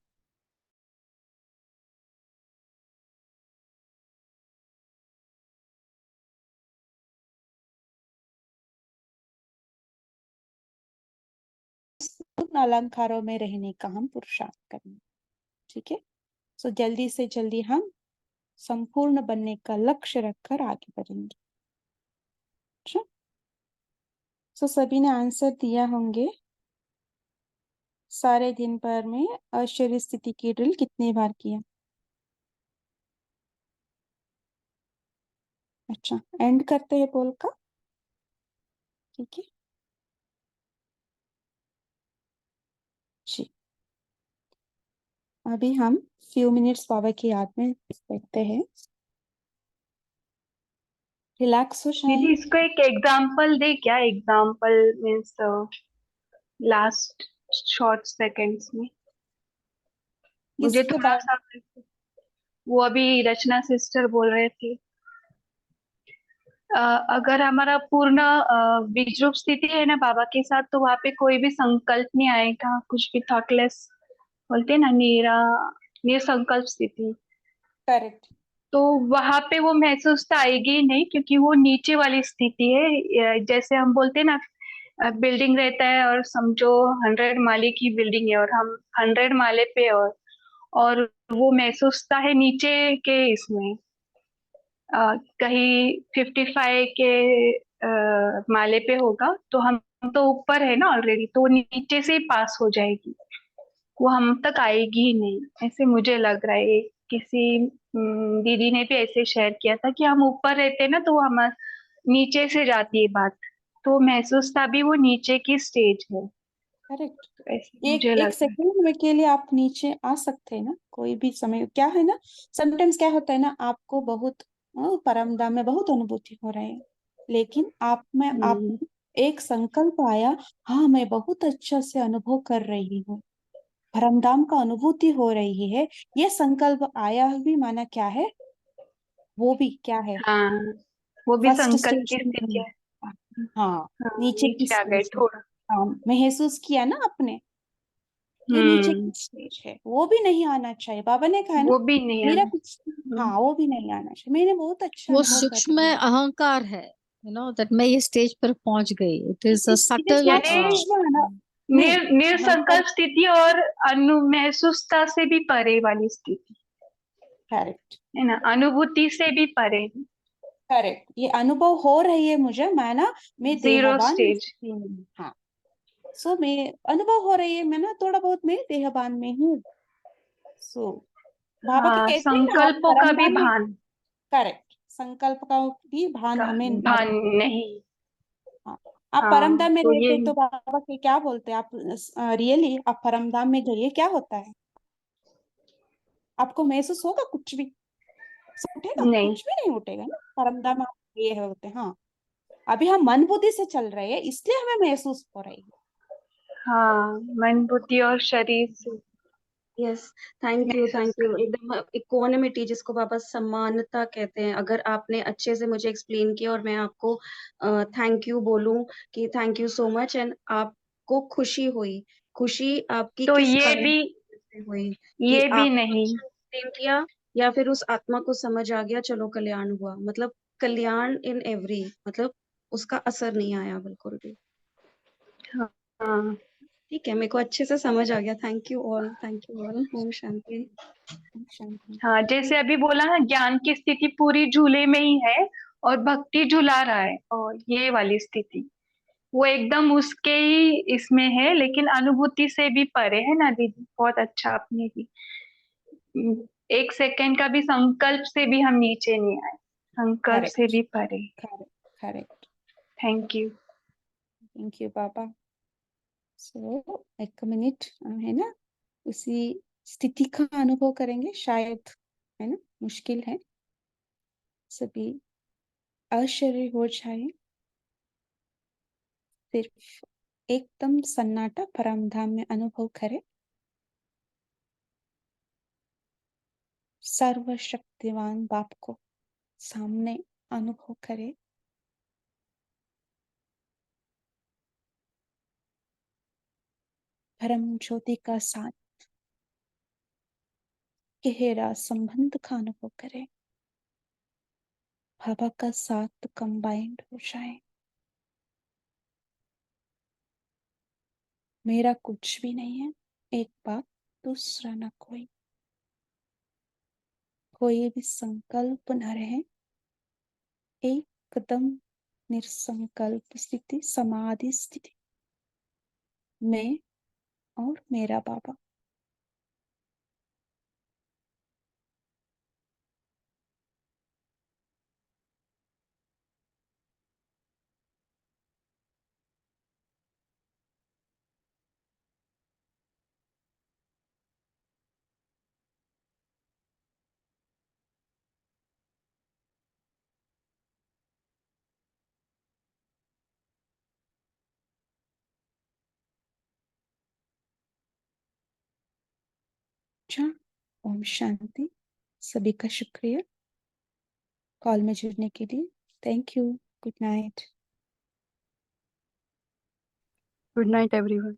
उन अलंकारों में रहने का हम पुरुषार्थ करेंगे। ठीक है, सो जल्दी से जल्दी हम संपूर्ण बनने का लक्ष्य रखकर आगे बढ़ेंगे। अच्छा, सो सभी ने आंसर दिया होंगे। सारे दिन भर में आश्चर्य स्थिति की ड्रिल कितनी बार किया? अच्छा एंड करते हैं पोल का। ठीक है जी, अभी हम फ्यू मिनट्स बाबा की याद में बैठते हैं, रिलैक्स हो दीदी जाएं। इसको एक एग्जाम्पल दे क्या? Example means last short seconds में मुझे किसके थोड़ा बाद? सा, वो अभी रचना सिस्टर बोल रहे थे, अगर हमारा पूर्ण विद्रूप स्थिति है ना बाबा के साथ, तो वहां पे कोई भी संकल्प नहीं आएगा, कुछ भी थॉटलेस बोलते हैं ना, निरसंकल्प स्थिति। करेक्ट। तो वहां पे वो महसूसता आएगी ही नहीं, क्योंकि वो नीचे वाली स्थिति है। जैसे हम बोलते हैं ना, बिल्डिंग रहता है और समझो 100 माले की बिल्डिंग है और हम 100 माले पे, और वो महसूसता है नीचे के इसमें, कहीं 55 के माले पे होगा, तो हम तो ऊपर है ना ऑलरेडी, तो वो नीचे से ही पास हो जाएगी, वो हम तक आएगी ही नहीं, ऐसे मुझे लग रहा है। किसी दीदी ने भी ऐसे शेयर किया था कि हम ऊपर रहते हैं ना, तो हम नीचे से जाती है बात, तो महसूसता भी वो नीचे की स्टेज है, करेक्ट। ऐसे एक मुझे एक लग रहा है। सेकंड में के लिए आप नीचे आ सकते हैं ना, कोई भी समय। क्या है ना, समटाइम्स क्या होता है ना, आपको बहुत परमधाम में बहुत अनुभूति हो रहा है, लेकिन आप हम्म, एक संकल्प आया, हाँ मैं बहुत अच्छा से अनुभव कर रही हूँ, परमधाम का अनुभूति हो रही है, ये संकल्प आया भी माना क्या है, वो भी क्या है, हाँ, वो भी फर्स्ट संकल्प स्टेज की स्थिति में। है। हाँ हाँ, नीचे की नीचे आ गए स्टेज में। थोड़ा। हाँ महसूस किया ना आपने, ये नीचे की हम्म, स्टेज है, वो भी नहीं आना चाहिए। बाबा ने कहा ना, वो भी नहीं मेरा आना। कुछ, हाँ वो भी नहीं आना चाहिए, मैंने बहुत अच्छा वो अनुभव कर सूक्ष्म रही हूँ। अहंकार है, दैट मैं ये स्टेज पर पहुंच गई। It is a it is subtle. Not यानी सूक्ष्म है ना, नहीं अहंकार। निरसंकल्प स्थिति और महसूसता से भी परे वाली स्थिति, करेक्ट, है ना, अनुभूति से भी परे, करेक्ट, ये अनुभव हो रही है मुझे, मैं ना, मैं जीरो देहभान में स्टेज। स्थिति में हूँ। हाँ सो मैं अनुभव हो रही है, मैं ना थोड़ा बहुत मैं देहभान में हूँ। सो बाबा हाँ, कहते हैं ना, आप संकल्पों का भी परमधाम में। भान करेक्ट, संकल्प का भी भान हमें न भान रहे। नहीं। हाँ आप हाँ, परमधाम में तो रहते ये हैं, तो बाबा के क्या बोलते हैं आप, रियली आप परमधाम में गए, क्या होता है आपको महसूस होगा? कुछ भी उठेगा? नहीं। कुछ भी नहीं उठेगा ना, परमधाम आप ये है होते हैं। हाँ अभी हम मन बुद्धि से चल रहे हैं, इसलिए हमें महसूस हो रही है। हाँ, मन बुद्धि और शरीर से यस, थैंक यू, महसूस थैंक यू। कर। एकदम इक्वानिमिटी जिसको बाबा समानता कहते हैं, अगर आपने अच्छे से मुझे एक्सप्लेन किया और मैं आपको थैंक यू बोलूं कि thank you so much, and आपको खुशी हुई, खुशी आपकी तो किस कारण से हुई कि ये भी आपने नहीं, एक्सप्लेन किया, या फिर उस आत्मा को समझ आ गया, चलो कल्याण हुआ, मतलब कल्याण इन एवरी, मतलब उसका असर नहीं आया बिल्कुल भी। हाँ ठीक है, मेरे को अच्छे से समझ आ गया। Thank you all, thank you all. ओम शांति। ओम शांति। हाँ, जैसे अभी बोला ना, ज्ञान की स्थिति पूरी झूले में ही है और भक्ति झुला रहा है, और ये वाली स्थिति वो एकदम उसके ही इसमें है, लेकिन अनुभूति से भी परे है ना दीदी। बहुत अच्छा आपने भी, एक सेकंड का भी संकल्प से भी हम नीचे नहीं आए, संकल्प से करेक्ट, भी परे। Correct, correct. Thank you. Thank you बाबा। सो एक मिनट है ना, उसी स्थिति का अनुभव करेंगे शायद, है ना, मुश्किल है। सभी अशरीर हो जाए, सिर्फ एकदम सन्नाटा परम धाम में अनुभव करें। सर्वशक्तिवान बाप को सामने अनुभव करें। परम ज्योति का साथ, गहरा संबंध का अनुभव करें। बाबा का साथ कंबाइंड हो जाए। मेरा कुछ भी नहीं है, एक बाप दूसरा ना कोई, कोई भी संकल्प न रहे, एकदम निसंकल्प स्थिति, समाधि स्थिति, मैं और मेरा बाबा। अच्छा, ओम शांति। सभी का शुक्रिया कॉल में जुड़ने के लिए। Thank you. Good night. Good night everyone.